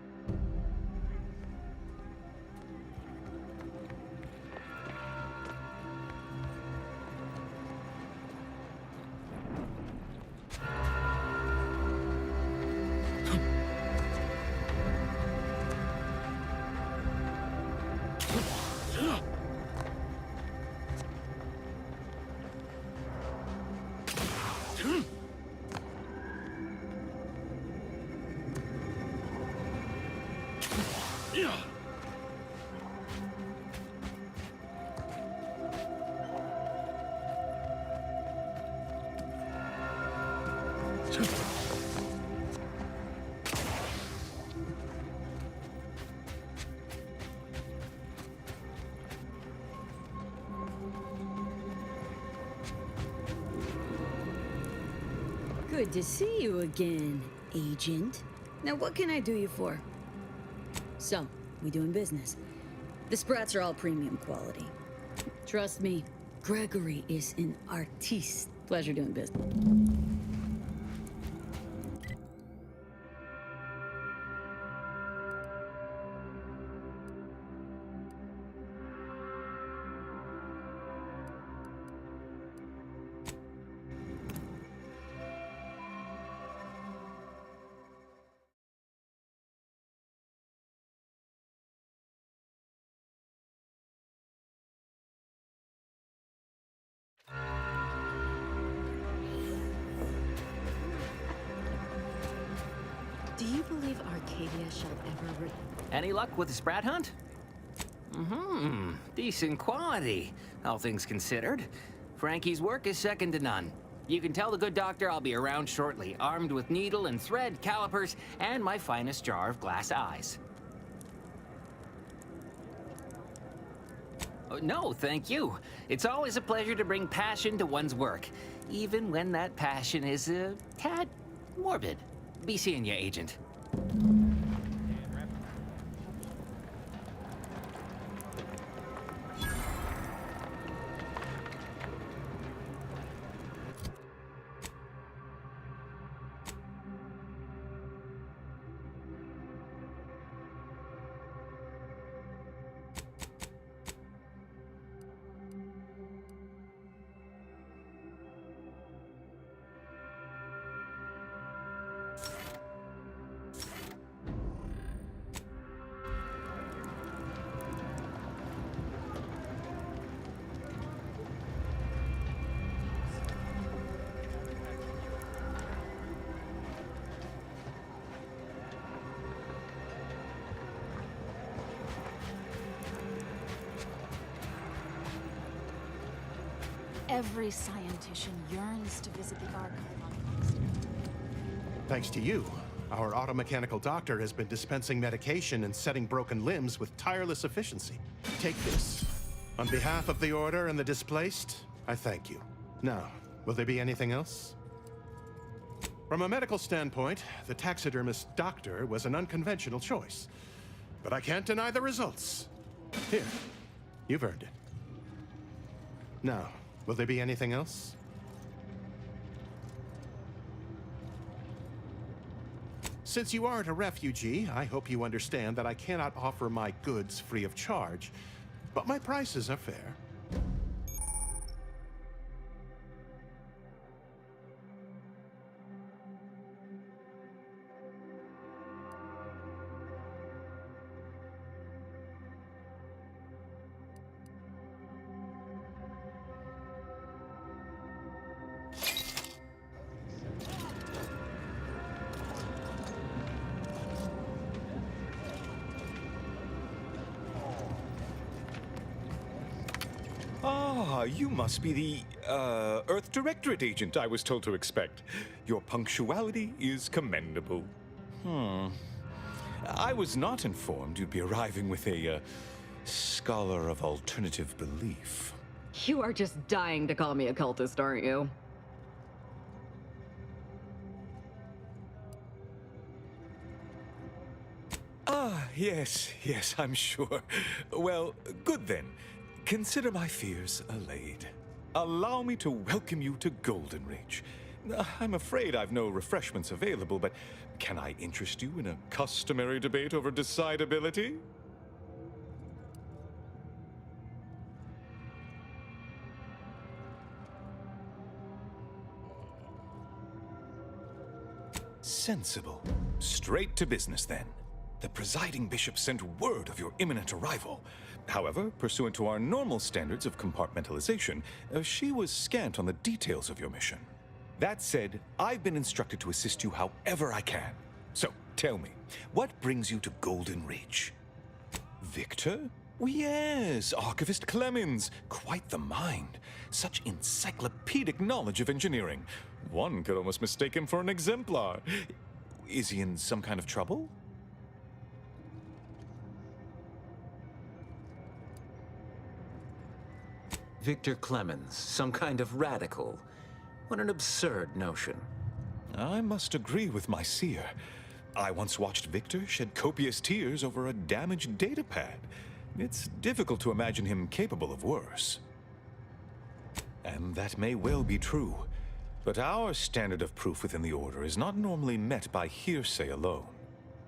Good to see you again, Agent. Now, what can I do you for? So, we doing business. The sprats are all premium quality. Trust me, Gregory is an artiste. Pleasure doing business. Do you believe Arcadia shall ever Any luck with the sprat hunt? Decent quality, all things considered. Frankie's work is second to none. You can tell the good doctor I'll be around shortly, armed with needle and thread, calipers, and my finest jar of glass eyes. Oh, no, thank you. It's always a pleasure to bring passion to one's work, even when that passion is a tad morbid. Be seeing you, Agent. Every scientician yearns to visit the archive on Constantine. Thanks to you, our automechanical doctor has been dispensing medication and setting broken limbs with tireless efficiency. Take this. On behalf of the Order and the displaced, I thank you. Now, will there be anything else? From a medical standpoint, the taxidermist doctor was an unconventional choice. But I can't deny the results. Here, you've earned it. Now, will there be anything else? Since you aren't a refugee, I hope you understand that I cannot offer my goods free of charge, but my prices are fair. Ah, you must be the, Earth Directorate agent I was told to expect. Your punctuality is commendable. I was not informed you'd be arriving with a, scholar of alternative belief. You are just dying to call me a cultist, aren't you? Ah, yes, I'm sure. Well, good then. Consider my fears allayed. Allow me to welcome you to Golden Ridge. I'm afraid I've no refreshments available, but can I interest you in a customary debate over decidability? Sensible. Straight to business then. The presiding bishop sent word of your imminent arrival. However, pursuant to our normal standards of compartmentalization, she was scant on the details of your mission. That said, I've been instructed to assist you however I can. So, tell me, what brings you to Golden Ridge? Victor? Yes, Archivist Clemens. Quite the mind. Such encyclopedic knowledge of engineering. One could almost mistake him for an exemplar. Is he in some kind of trouble? Victor Clemens, some kind of radical. What an absurd notion. I must agree with my seer. I once watched Victor shed copious tears over a damaged datapad. It's difficult to imagine him capable of worse. And that may well be true. But our standard of proof within the Order is not normally met by hearsay alone.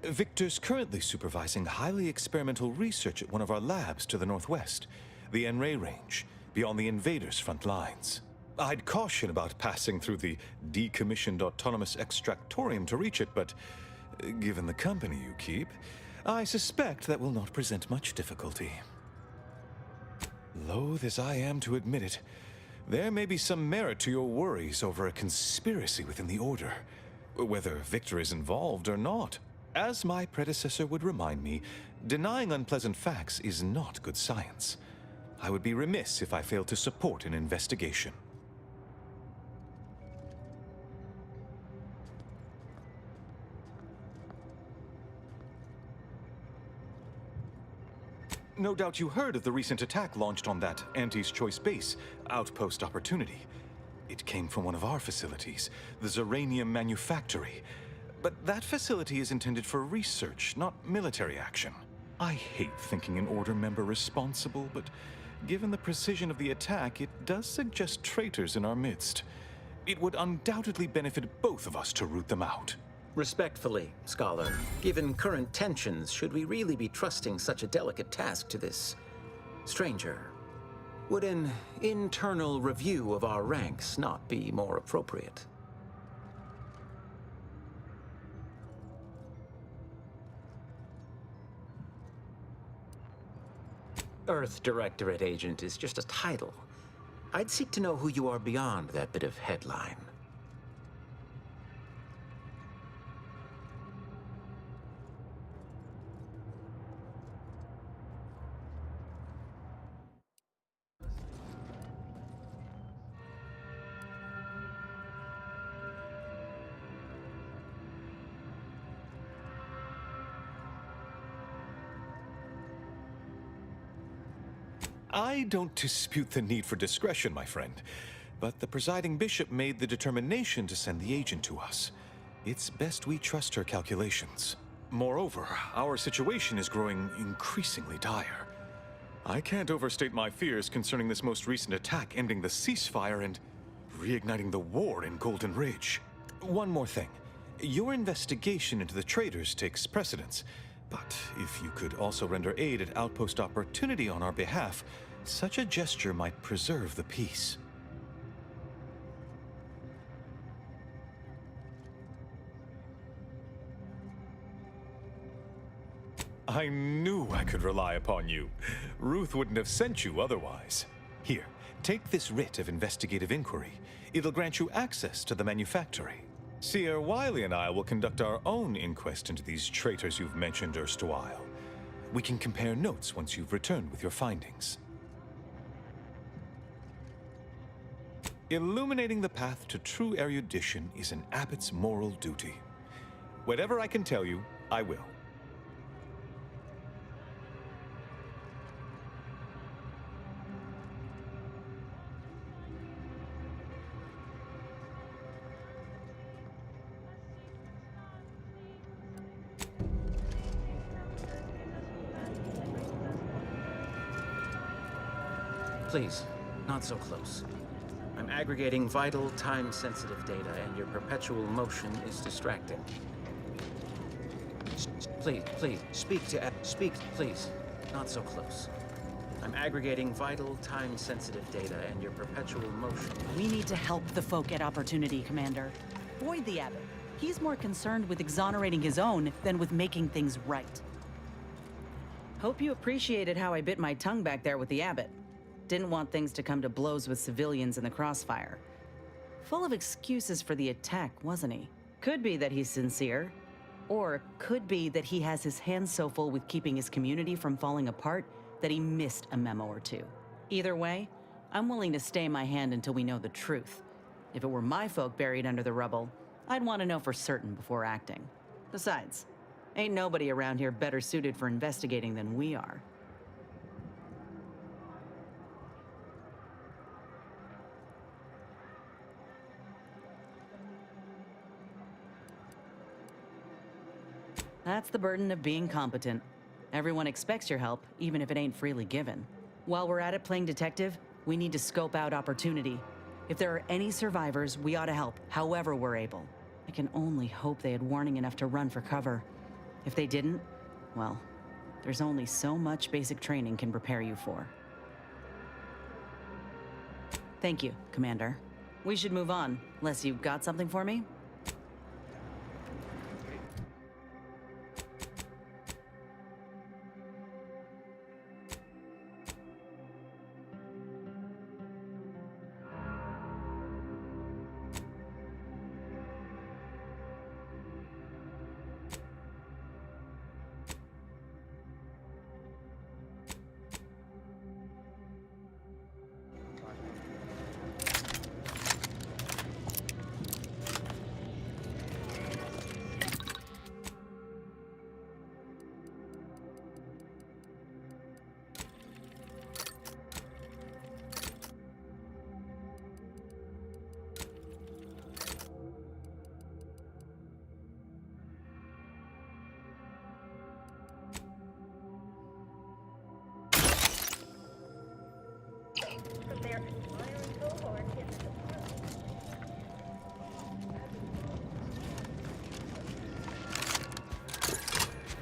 Victor's currently supervising highly experimental research at one of our labs to the northwest, the N-Ray range, beyond the invaders' front lines. I'd caution about passing through the decommissioned autonomous extractorium to reach it, but given the company you keep, I suspect that will not present much difficulty. Loath as I am to admit it, there may be some merit to your worries over a conspiracy within the Order, whether Victor is involved or not. As my predecessor would remind me, denying unpleasant facts is not good science. I would be remiss if I failed to support an investigation. No doubt you heard of the recent attack launched on that Auntie's Choice base, Outpost Opportunity. It came from one of our facilities, the Zeranium Manufactory. But that facility is intended for research, not military action. I hate thinking an Order member responsible, but given the precision of the attack, it does suggest traitors in our midst. It would undoubtedly benefit both of us to root them out. Respectfully, Scholar, given current tensions, should we really be trusting such a delicate task to this stranger? Would an internal review of our ranks not be more appropriate? Earth Directorate Agent is just a title. I'd seek to know who you are beyond that bit of headline. I don't dispute the need for discretion, my friend, but the presiding bishop made the determination to send the agent to us. It's best we trust her calculations. Moreover, our situation is growing increasingly dire. I can't overstate my fears concerning this most recent attack ending the ceasefire and reigniting the war in Golden Ridge. One more thing. Your investigation into the traitors takes precedence, but if you could also render aid at Outpost Opportunity on our behalf, such a gesture might preserve the peace. I knew I could rely upon you. Ruth wouldn't have sent you otherwise. Here, take this writ of investigative inquiry. It'll grant you access to the manufactory. Seer Wiley and I will conduct our own inquest into these traitors you've mentioned erstwhile. We can compare notes once you've returned with your findings. Illuminating the path to true erudition is an abbot's moral duty. Whatever I can tell you, I will. Please, not so close. I'm aggregating vital, time-sensitive data, and your perpetual motion is distracting. Please, speak, please. Not so close. I'm aggregating vital, time-sensitive data, and your perpetual motion. We need to help the folk at Opportunity, Commander. Void the Abbot. He's more concerned with exonerating his own than with making things right. Hope you appreciated how I bit my tongue back there with the Abbot. Didn't want things to come to blows with civilians in the crossfire. Full of excuses for the attack, wasn't he? Could be that he's sincere, or could be that he has his hands so full with keeping his community from falling apart that he missed a memo or two. Either way, I'm willing to stay my hand until we know the truth. If it were my folk buried under the rubble, I'd want to know for certain before acting. Besides, ain't nobody around here better suited for investigating than we are. That's the burden of being competent. Everyone expects your help, even if it ain't freely given. While we're at it playing detective, we need to scope out opportunity. If there are any survivors, we ought to help, however we're able. I can only hope they had warning enough to run for cover. If they didn't, well, there's only so much basic training can prepare you for. Thank you, Commander. We should move on, unless you've got something for me?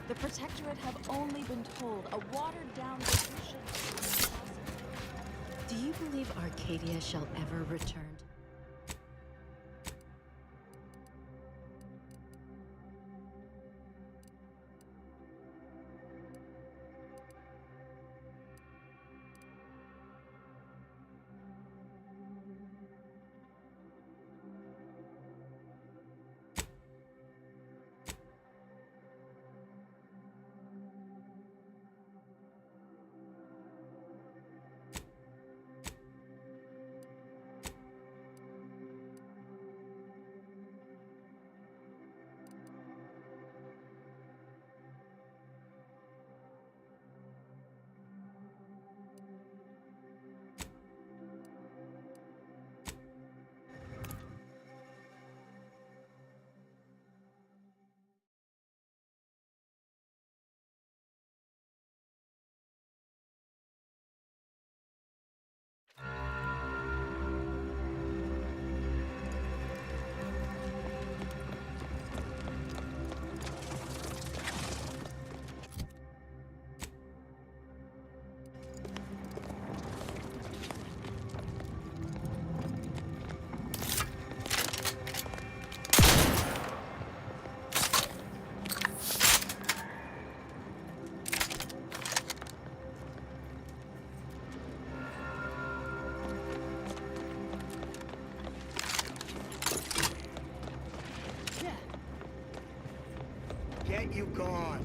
The Protectorate have only been told a watered-down version. Do you believe Arcadia shall ever return? Get you gone.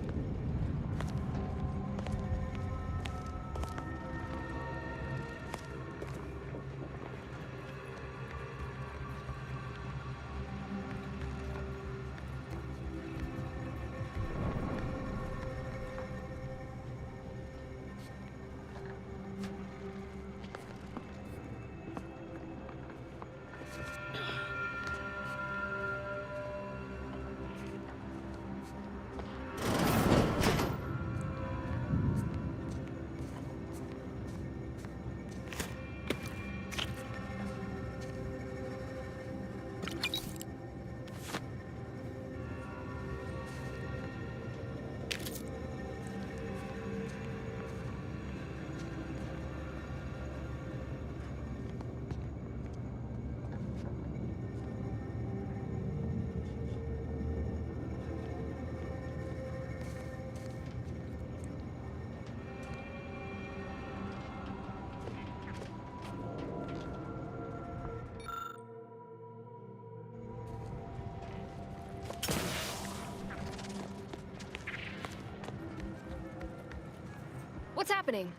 What's happening?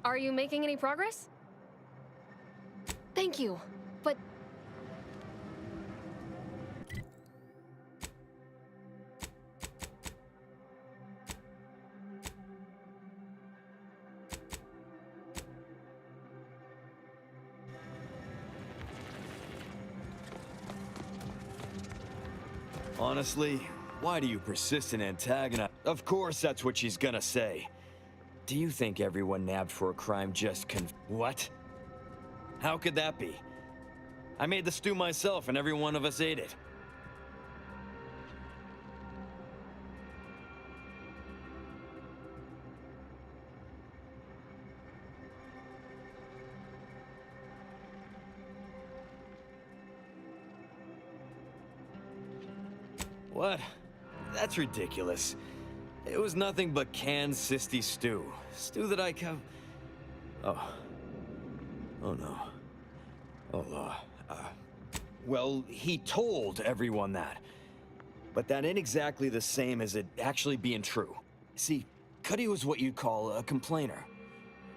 Are you making any progress? Thank you, but... Honestly, why do you persist in antagonize? Of course that's what she's gonna say. Do you think everyone nabbed for a crime just What? How could that be? I made the stew myself and every one of us ate it. What? That's ridiculous. It was nothing but canned sisty stew. Stew that I Oh. Oh no. Well, he told everyone that. But that ain't exactly the same as it actually being true. See, Cuddy was what you'd call a complainer.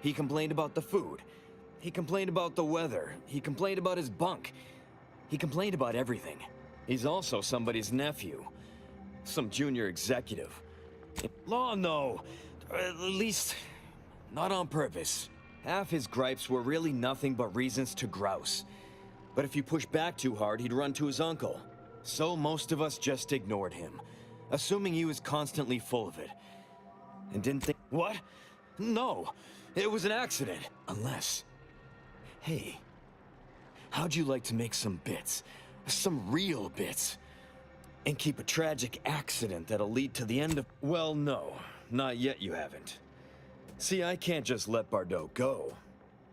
He complained about the food. He complained about the weather. He complained about his bunk. He complained about everything. He's also somebody's nephew. Some junior executive. Law, no. At least, not on purpose. Half his gripes were really nothing but reasons to grouse. But if you push back too hard, he'd run to his uncle. So most of us just ignored him, assuming he was constantly full of it. And didn't think, what? No, it was an accident. Unless, hey, how'd you like to make some bits? Some real bits? And keep a tragic accident that'll lead to the end of... Well, no, not yet you haven't. See, I can't just let Bardot go.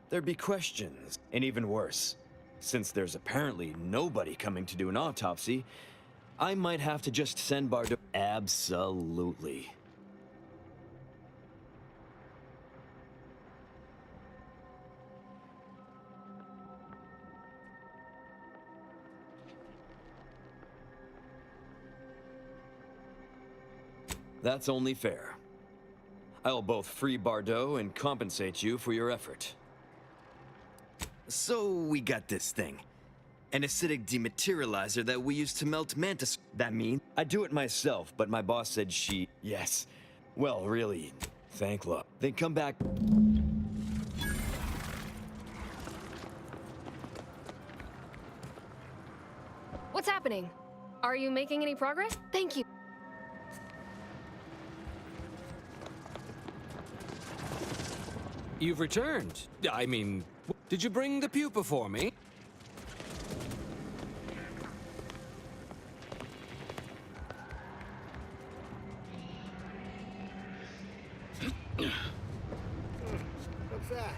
There'd be questions, and even worse. Since there's apparently nobody coming to do an autopsy, I might have to just send Bardot... Absolutely. That's only fair. I'll both free Bardot and compensate you for your effort. So we got this thing. An acidic dematerializer that we use to melt mantis. That mean? I do it myself, but my boss said she... Yes. Well, really, thank luck. Then come back... What's happening? Are you making any progress? Thank you. You've returned. I mean, did you bring the pupa for me? What's that?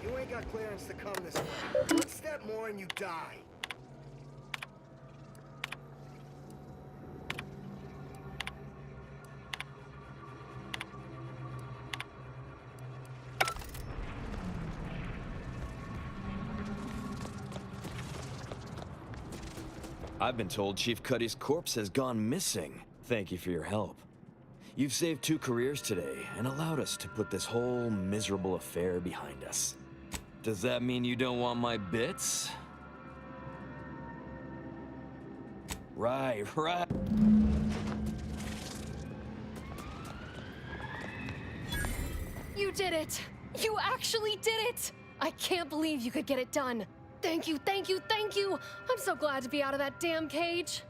You ain't got clearance to come this way. One step more and you die. I've been told Chief Cuddy's corpse has gone missing. Thank you for your help. You've saved 2 careers today and allowed us to put this whole miserable affair behind us. Does that mean you don't want my bits? Right. You did it! You actually did it! I can't believe you could get it done. Thank you, thank you, thank you! I'm so glad to be out of that damn cage.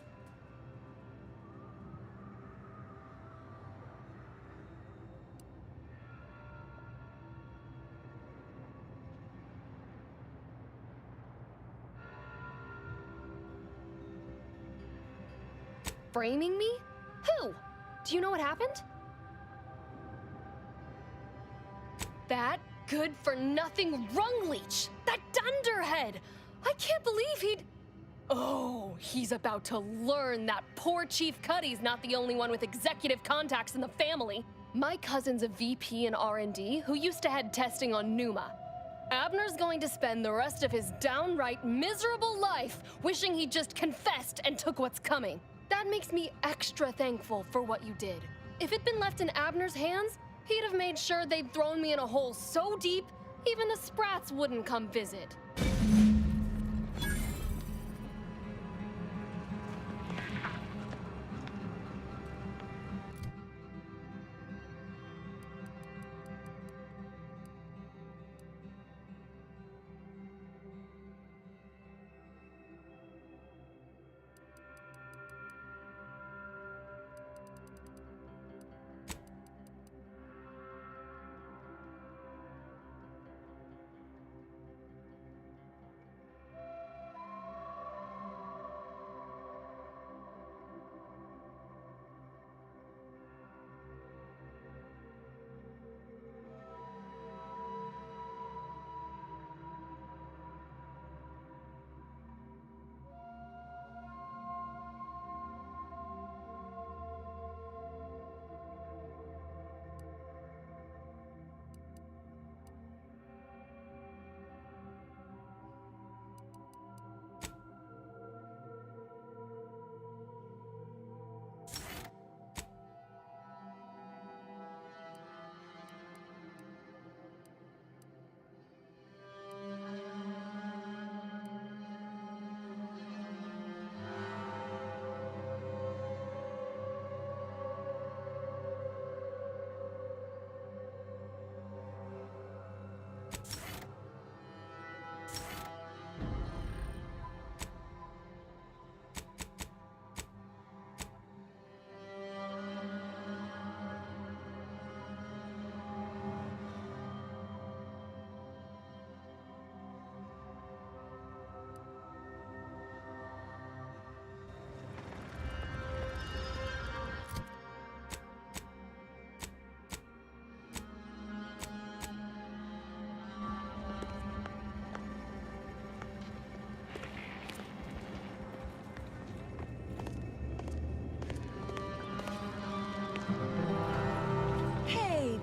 framing me? Who? Do you know what happened? That good-for-nothing rung-leech! That dunderhead! I can't believe he'd... Oh, he's about to learn that poor Chief Cuddy's not the only one with executive contacts in the family. My cousin's a VP in R&D who used to head testing on Numa. Abner's going to spend the rest of his downright miserable life wishing he just confessed and took what's coming. That makes me extra thankful for what you did. If it'd been left in Abner's hands, he'd have made sure they'd thrown me in a hole so deep, even the Sprats wouldn't come visit.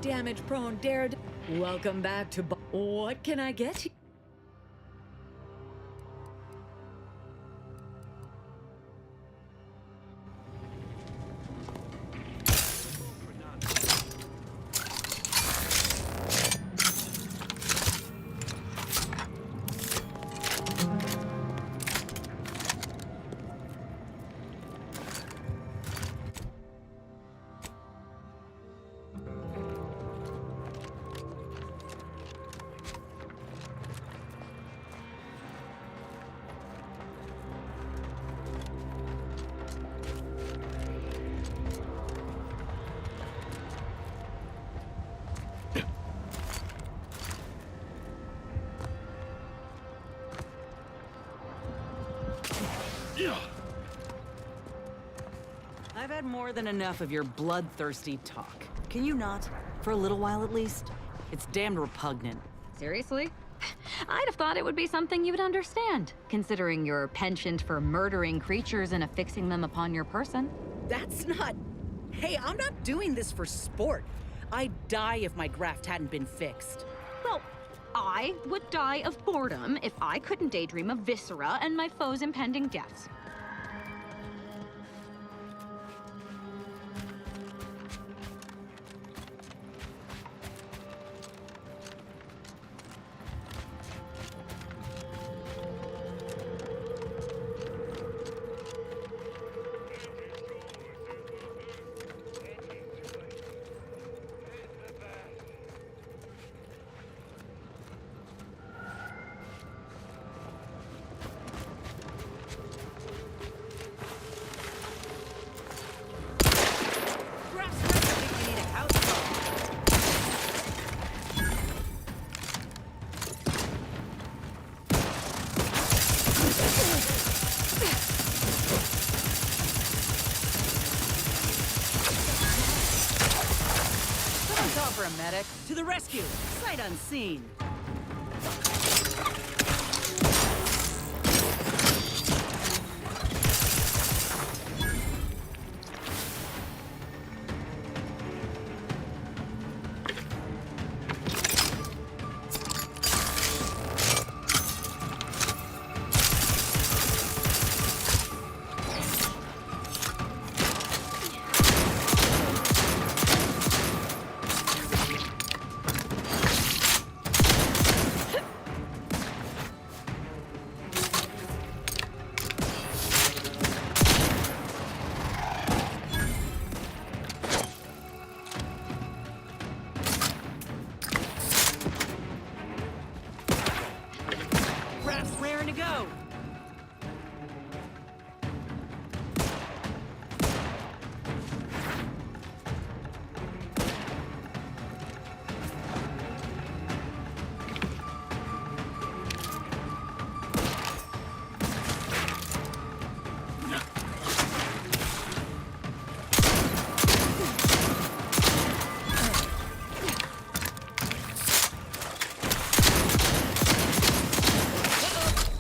Damage-prone dared. Welcome back to. What can I get you? I've had more than enough of your bloodthirsty talk. Can you not? For a little while at least? It's damned repugnant. Seriously? I'd have thought it would be something you would understand, considering your penchant for murdering creatures and affixing them upon your person. That's not... Hey, I'm not doing this for sport. I'd die if my graft hadn't been fixed. Well, I would die of boredom if I couldn't daydream of viscera and my foe's impending deaths. Medic, to the rescue! Sight unseen! Raring to go!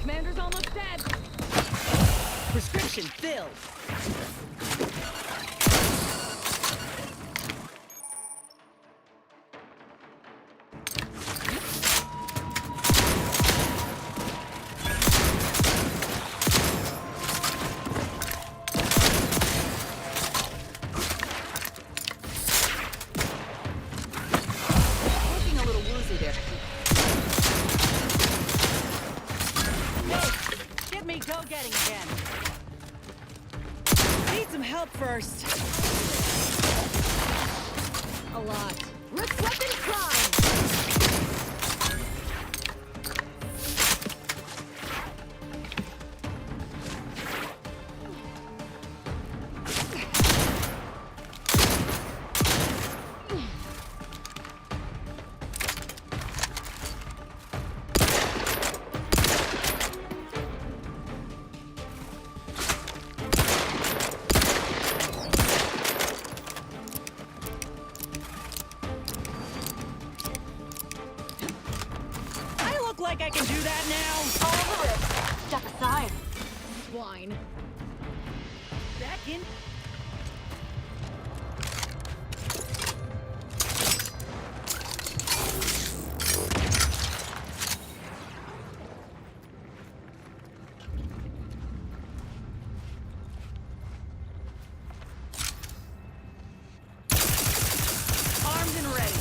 Commander's almost dead! Prescription filled! Looking a little woozy there. Hey, get me go-getting again. Need some help first. A lot. Let's weapon climb! Like I can do that now? Over it. Step aside. Swine. Back in. Armed and ready.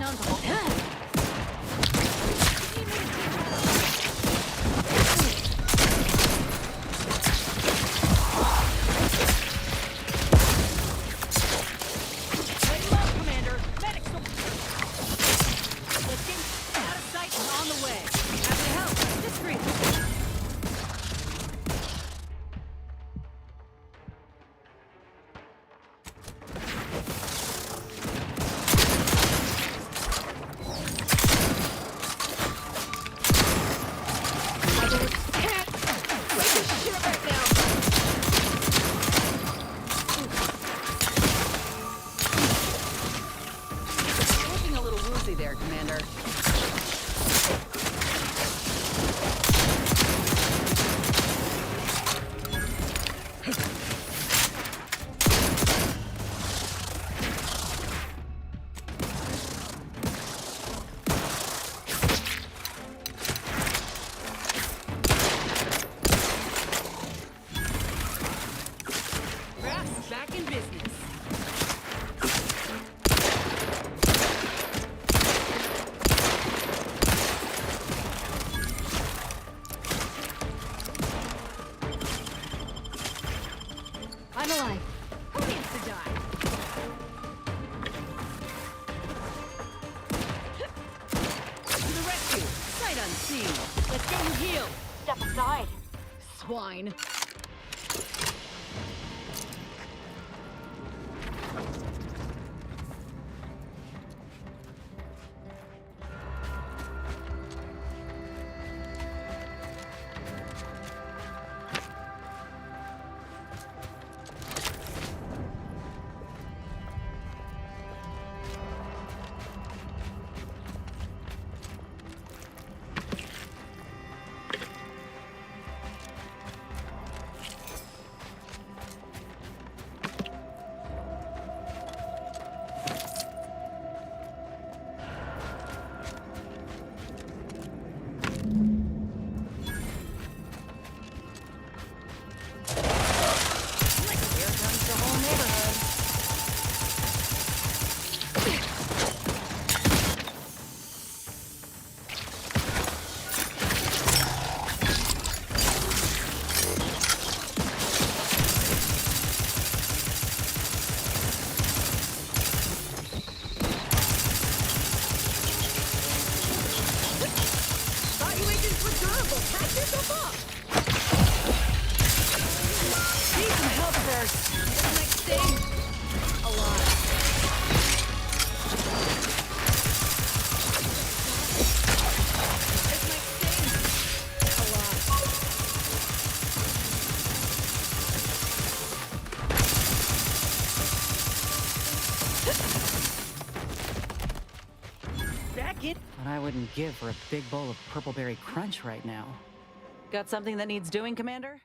on to hold. There, Commander. Brass back in business. I'm alive. Who needs to die? To the rescue! Sight unseen! Let's get you healed! Step aside. Swine! What I wouldn't give for a big bowl of purpleberry crunch right now. Got something that needs doing, Commander?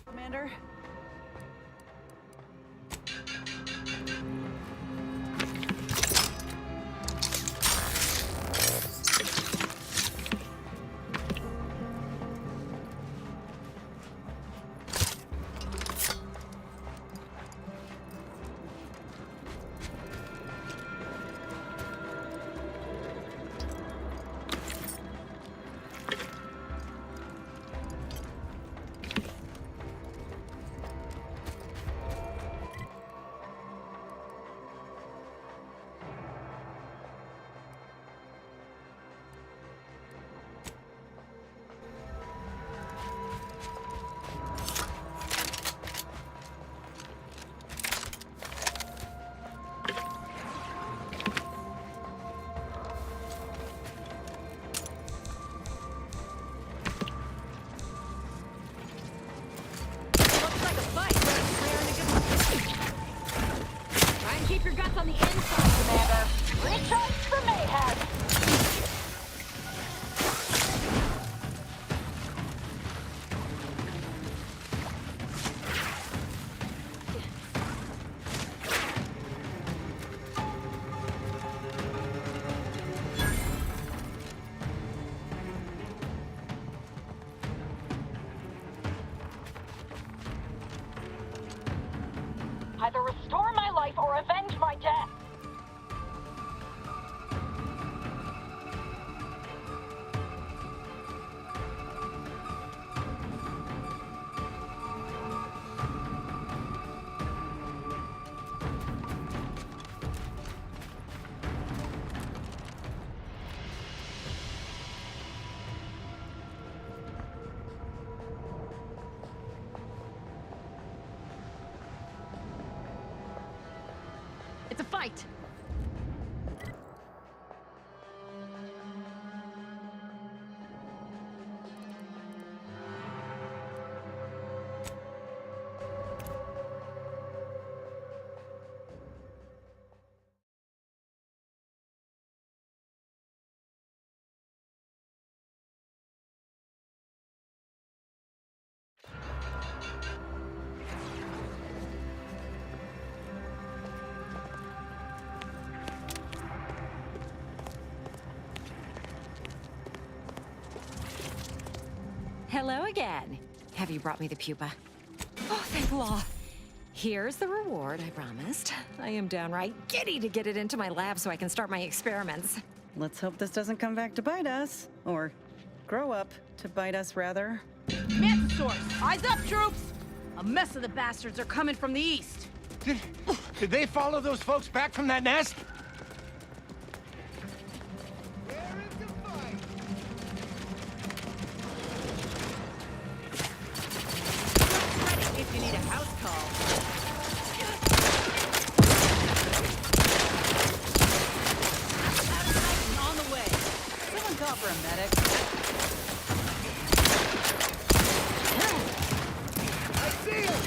Commander? Strats on the inside, Commander. Recharge for mayhem. Either restore my life or avenge my death. It's a fight. Hello again. Have you brought me the pupa? Oh, thank law. Here's the reward I promised. I am downright giddy to get it into my lab so I can start my experiments. Let's hope this doesn't come back to bite us. Or grow up to bite us, rather. Mantisaurus, eyes up, troops! A mess of the bastards are coming from the east. Did they follow those folks back from that nest? If you need a house call. On the way. Someone call for a medic. I see him!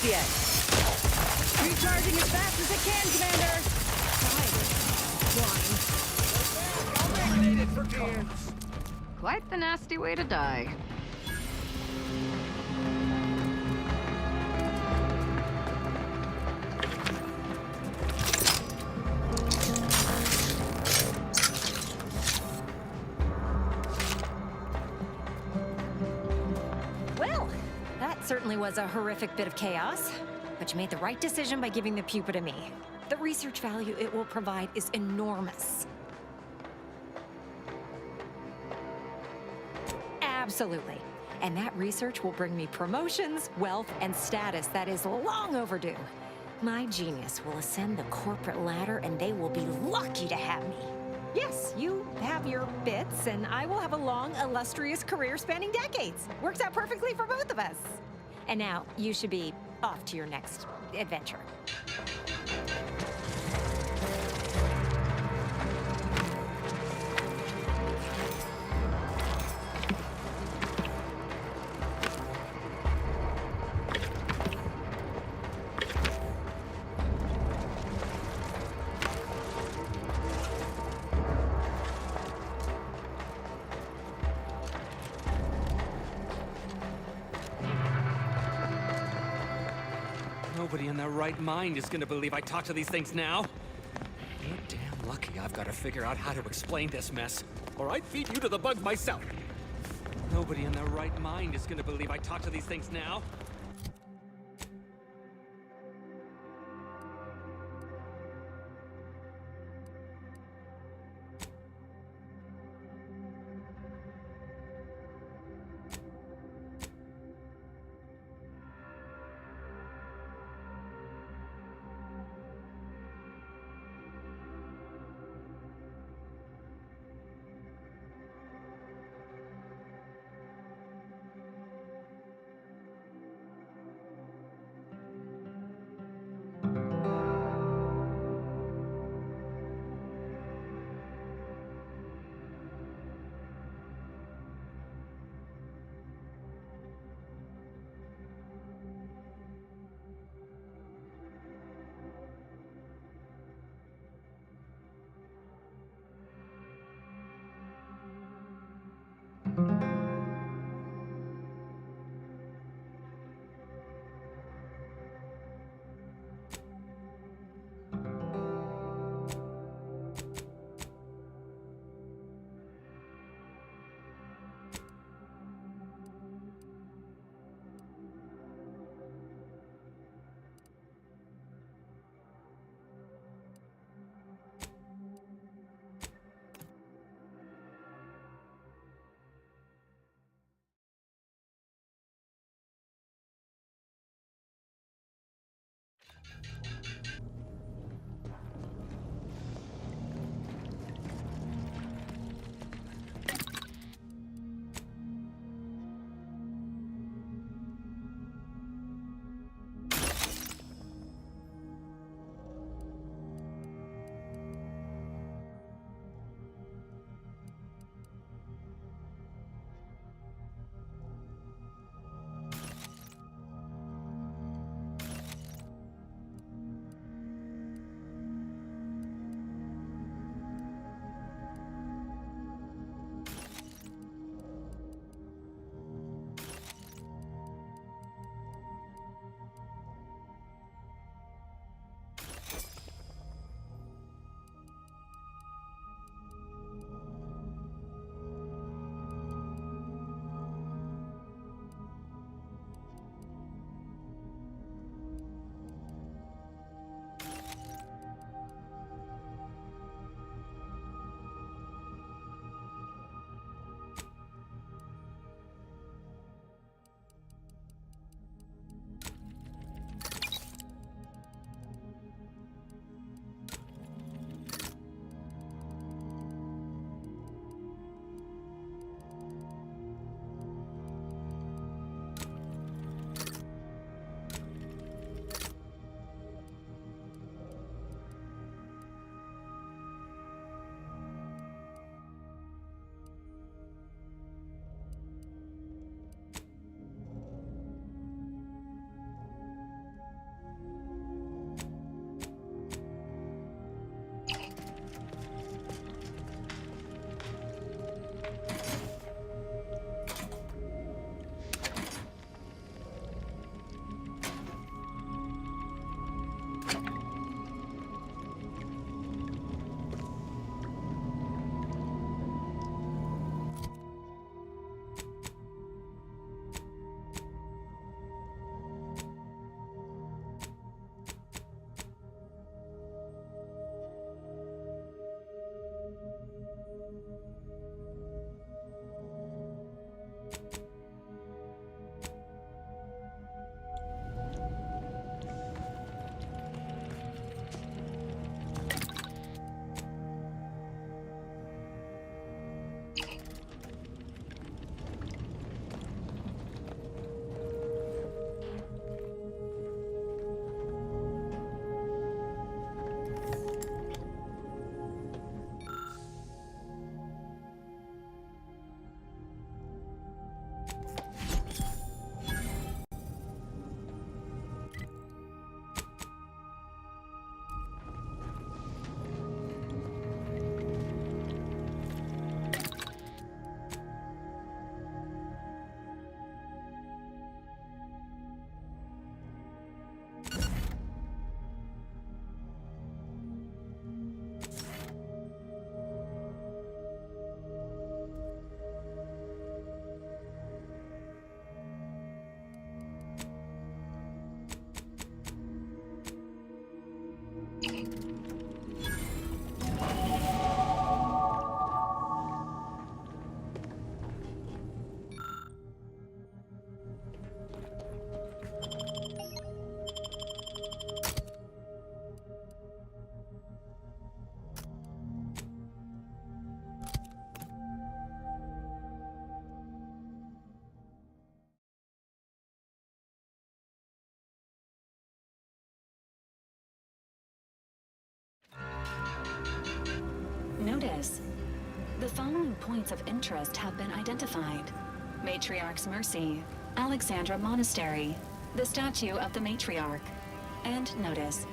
Yet. Recharging as fast as it can, Commander. Quite the nasty way to die. Well, that certainly was a horrific bit of chaos. But you made the right decision by giving the pupa to me. The research value it will provide is enormous. Absolutely. And that research will bring me promotions, wealth, and status that is long overdue. My genius will ascend the corporate ladder and they will be lucky to have me. Yes, you have your bits, and I will have a long, illustrious career spanning decades. Works out perfectly for both of us. And now, you should be off to your next adventure. Nobody in their right mind is gonna believe I talk to these things now. You're damn lucky I've got to figure out how to explain this mess, or I'd feed you to the bugs myself. Nobody in their right mind is gonna believe I talk to these things now. Notice. The following points of interest have been identified. Matriarch's Mercy, Alexandra Monastery, the statue of the Matriarch, and notice.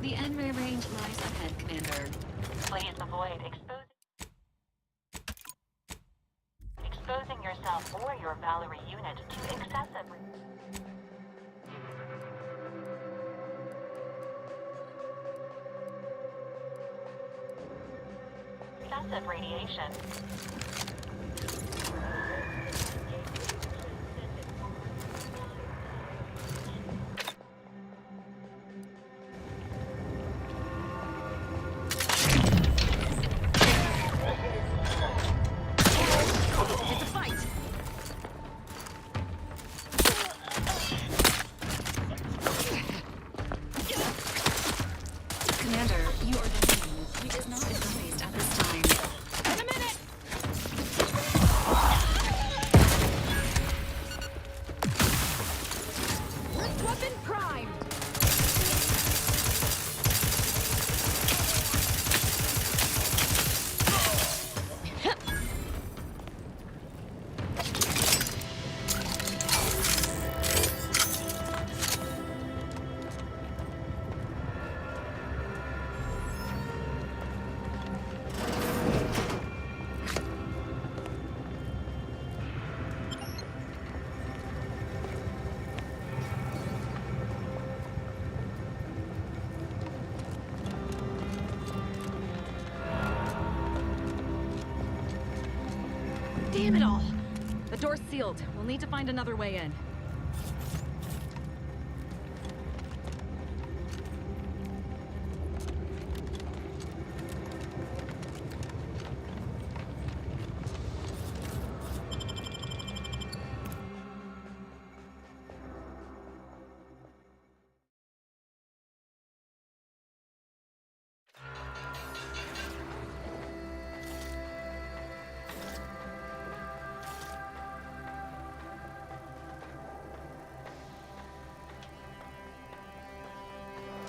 The N-ray range lies ahead, Commander. Please avoid exposing yourself or your Valerie unit to excessive radiation. Damn it all! The door's sealed. We'll need to find another way in.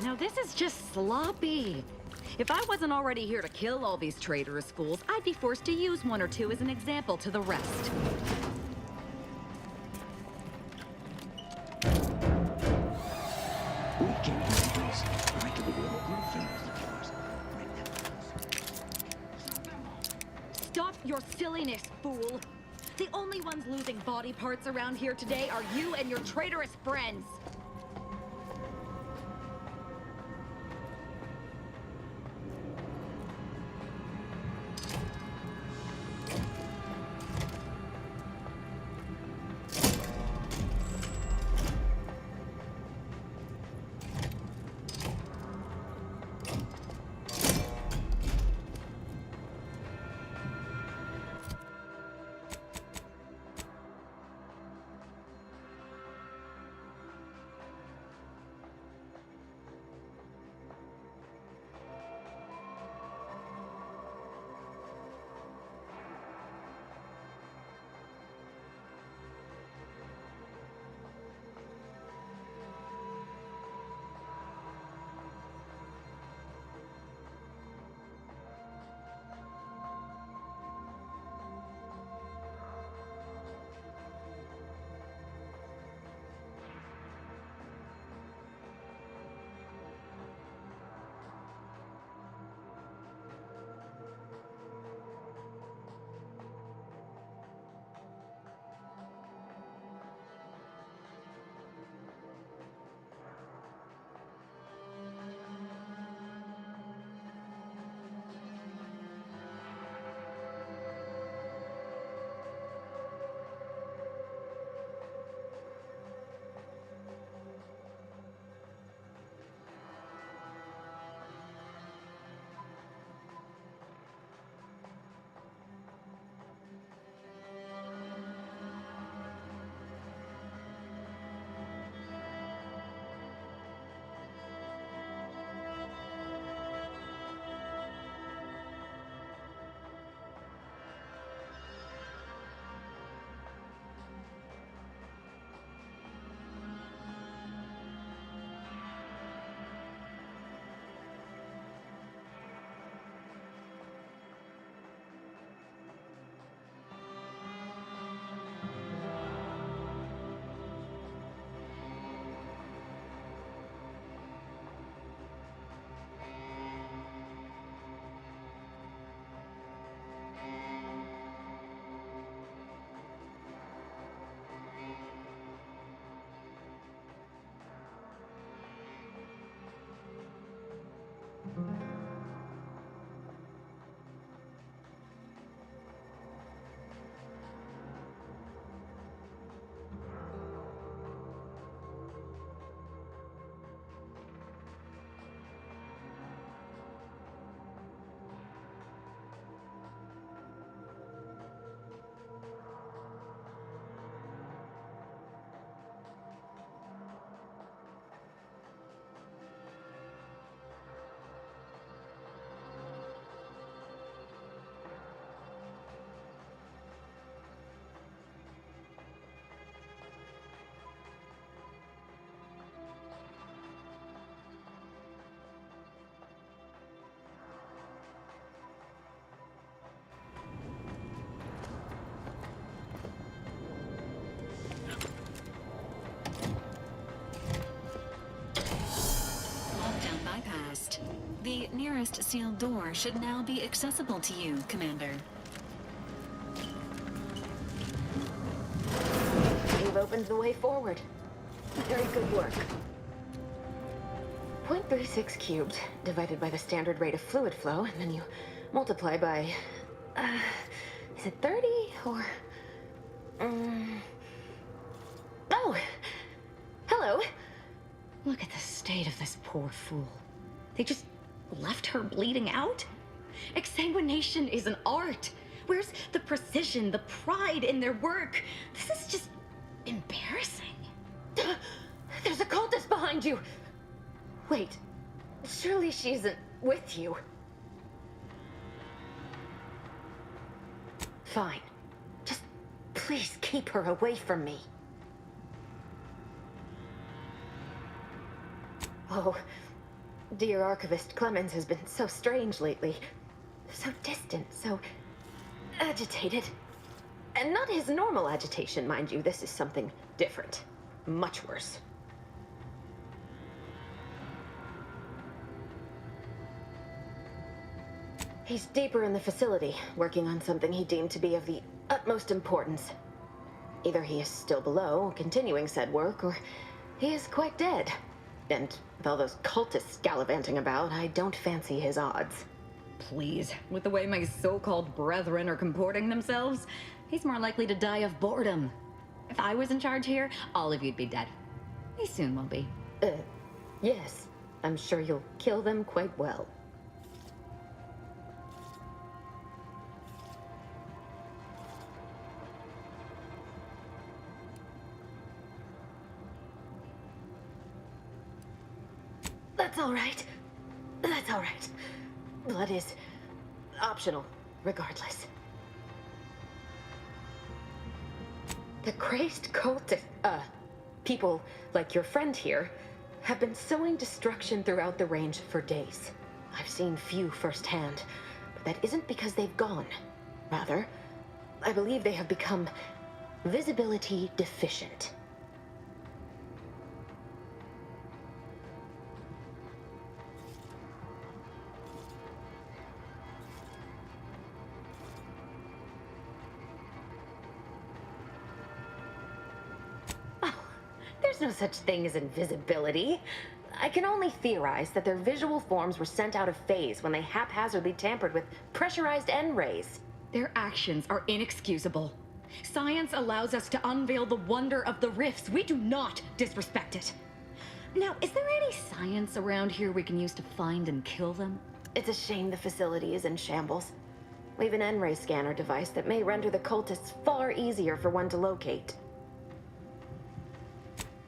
Now this is just sloppy. If I wasn't already here to kill all these traitorous fools, I'd be forced to use one or two as an example to the rest. Stop your silliness, fool! The only ones losing body parts around here today are you and your traitorous friends! The nearest sealed door should now be accessible to you, Commander. You've opened the way forward. Very good work. 0.36 cubed divided by the standard rate of fluid flow, and then you multiply by... is it 30 or... Oh! Hello! Look at the state of this poor fool. They just left her bleeding out? Exsanguination is an art. Where's the precision, the pride in their work? This is just embarrassing. There's a cultist behind you! Wait, surely she isn't with you. Fine. Just please keep her away from me. Oh, dear Archivist Clemens has been so strange lately. So distant, so agitated. And not his normal agitation, mind you. This is something different. Much worse. He's deeper in the facility, working on something he deemed to be of the utmost importance. Either he is still below, continuing said work, or he is quite dead. And with all those cultists gallivanting about, I don't fancy his odds. Please, with the way my so-called brethren are comporting themselves, he's more likely to die of boredom. If I was in charge here, all of you'd be dead. He soon will be. Yes. I'm sure you'll kill them quite well. That's all right. That's all right. Blood is optional, regardless. The crazed cultist, people like your friend here have been sowing destruction throughout the range for days. I've seen few firsthand, but that isn't because they've gone. Rather, I believe they have become visibility deficient. There's no such thing as invisibility. I can only theorize that their visual forms were sent out of phase when they haphazardly tampered with pressurized N-rays. Their actions are inexcusable. Science allows us to unveil the wonder of the rifts. We do not disrespect it. Now, is there any science around here we can use to find and kill them? It's a shame the facility is in shambles. We've an N-ray scanner device that may render the cultists far easier for one to locate.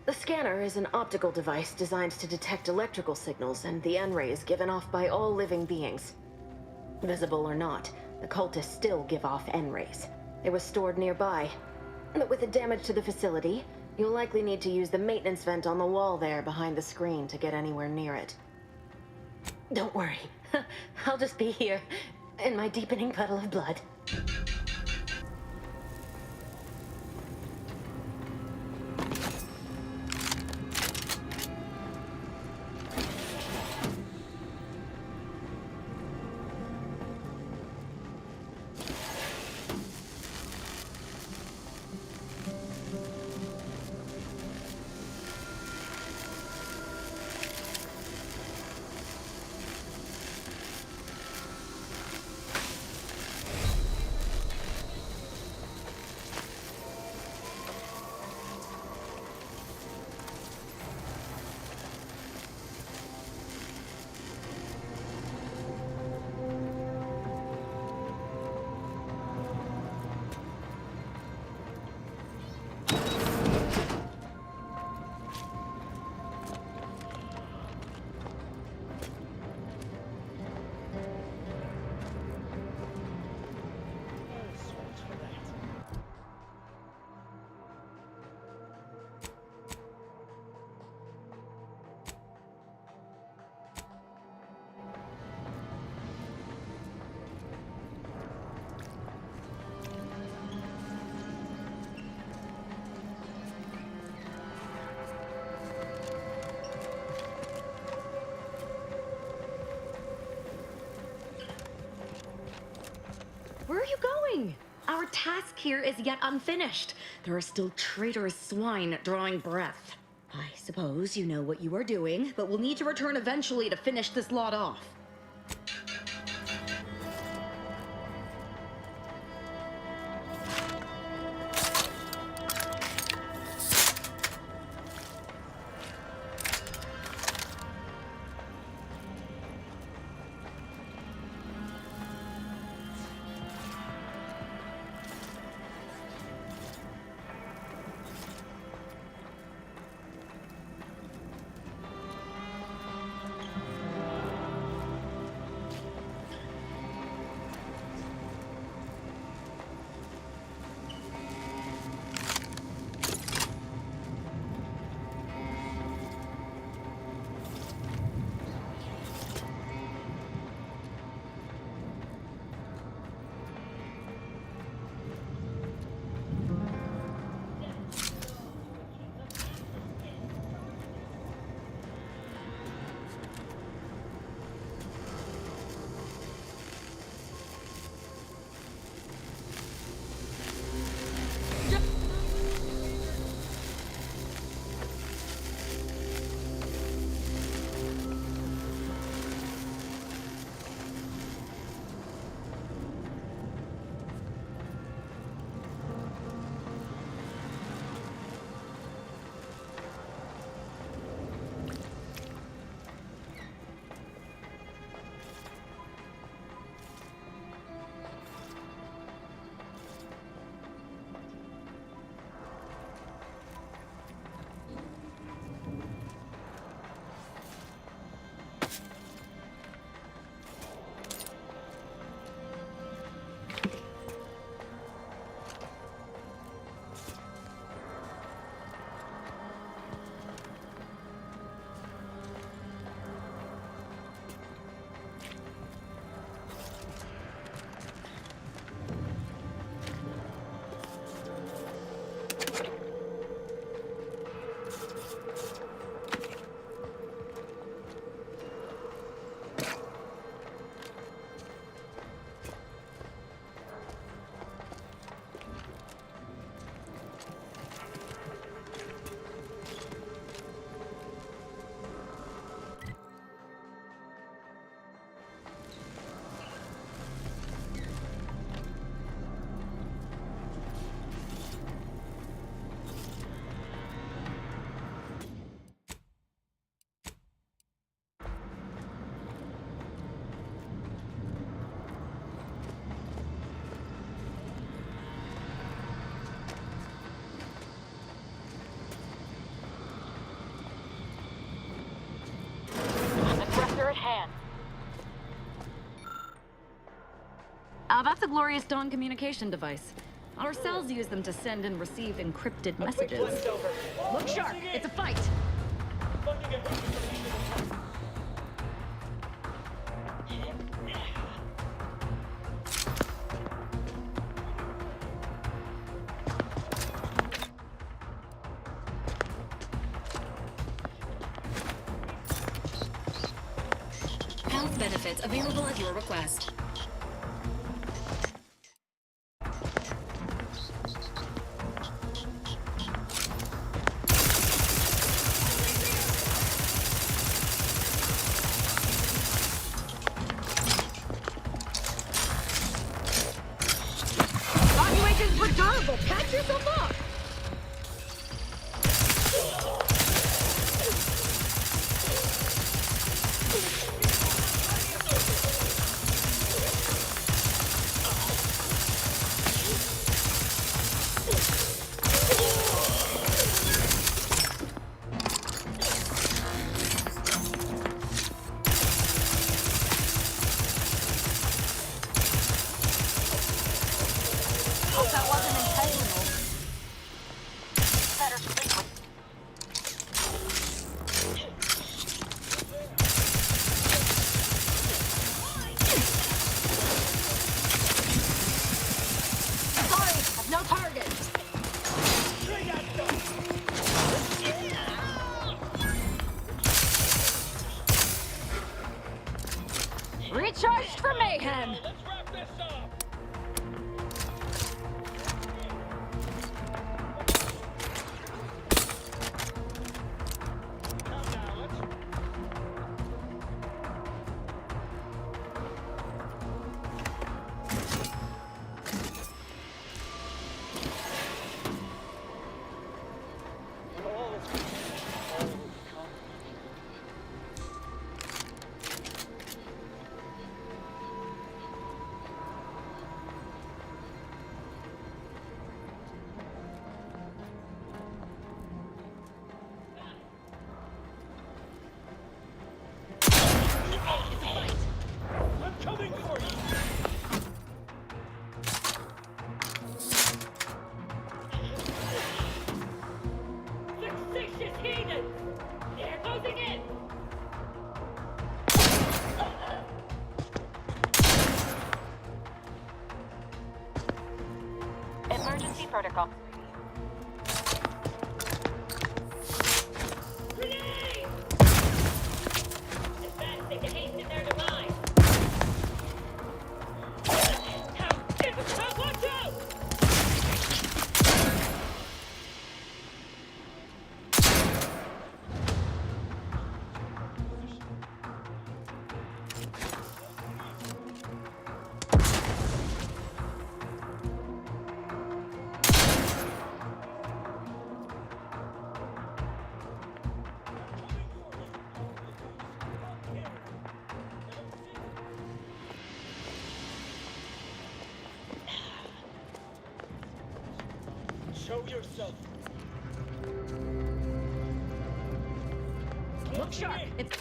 The scanner is an optical device designed to detect electrical signals and the N-rays given off by all living beings. Visible or not, the cultists still give off N-rays. It was stored nearby. But with the damage to the facility, you'll likely need to use the maintenance vent on the wall there behind the screen to get anywhere near it. Don't worry. I'll just be here, in my deepening puddle of blood. you going? Our task here is yet unfinished. There are still traitorous swine drawing breath. I suppose you know what you are doing, but we'll need to return eventually to finish this lot off. Aggressor at hand. That's a Glorious Dawn communication device. Our cells use them to send and receive encrypted messages. Look sharp! It's a fight! Health benefits available at your request. Patch yourself up! Hope that wasn't intentional. Better sleep with. Sorry, I've no target. Recharged for mayhem. Let's wrap this up. protocol. Show yourself. Look sharp. It's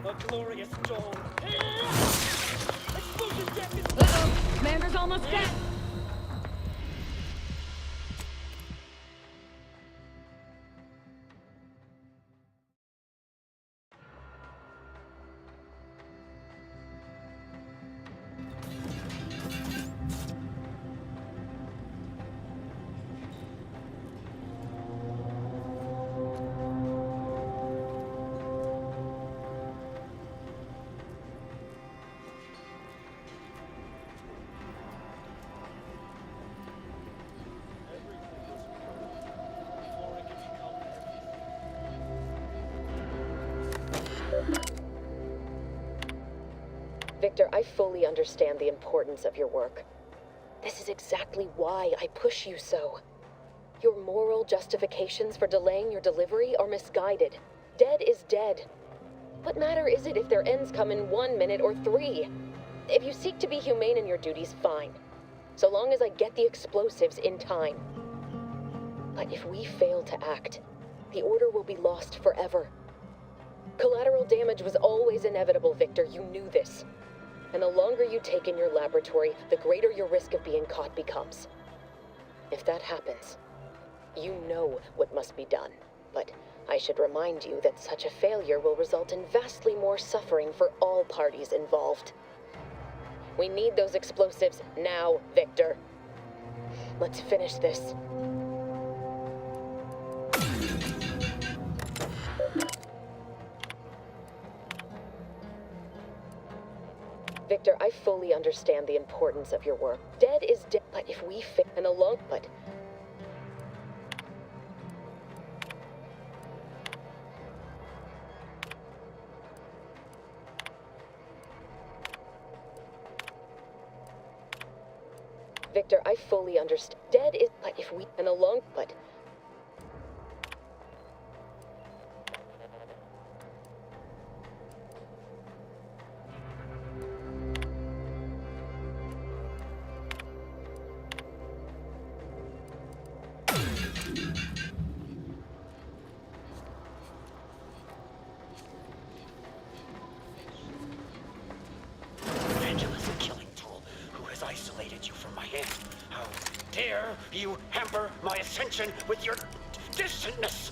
A glorious dawn. Explosion deck is... uh-oh. Commander's almost dead. Victor, I fully understand the importance of your work. This is exactly why I push you so. Your moral justifications for delaying your delivery are misguided. Dead is dead. What matter is it if their ends come in 1 minute or 3? If you seek to be humane in your duties, fine. So long as I get the explosives in time. But if we fail to act, the order will be lost forever. Collateral damage was always inevitable, Victor. You knew this. And the longer you take in your laboratory, the greater your risk of being caught becomes. If that happens, you know what must be done. But I should remind you that such a failure will result in vastly more suffering for all parties involved. We need those explosives now, Victor. Let's finish this. Victor, I fully understand the importance of your work. Dead is dead, but if we fail, and alone, but... Victor, I fully understand. Dead is, but if we, and alone, but... Angela's a killing tool who has isolated you from my hand. How dare you hamper my ascension with your distantness?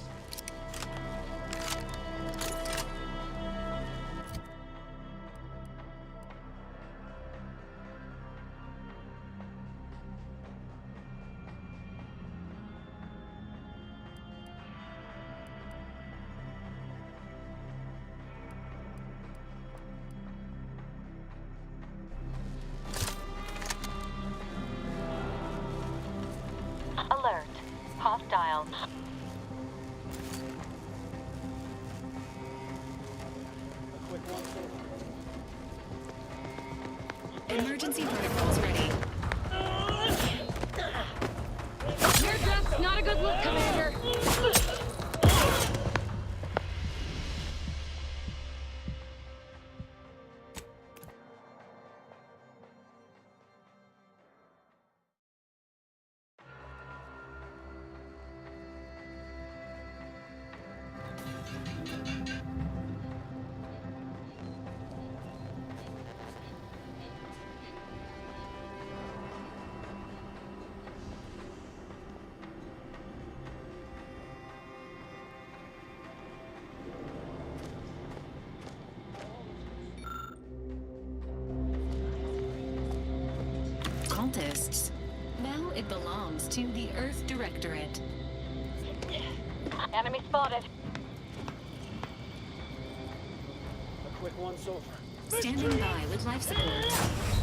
Alert. Hostile. Emergency protocols ready. Your death's not a good look, Commander. cultists. Now it belongs to the Earth Directorate. Enemy spotted. A quick once over. Standing by with life support.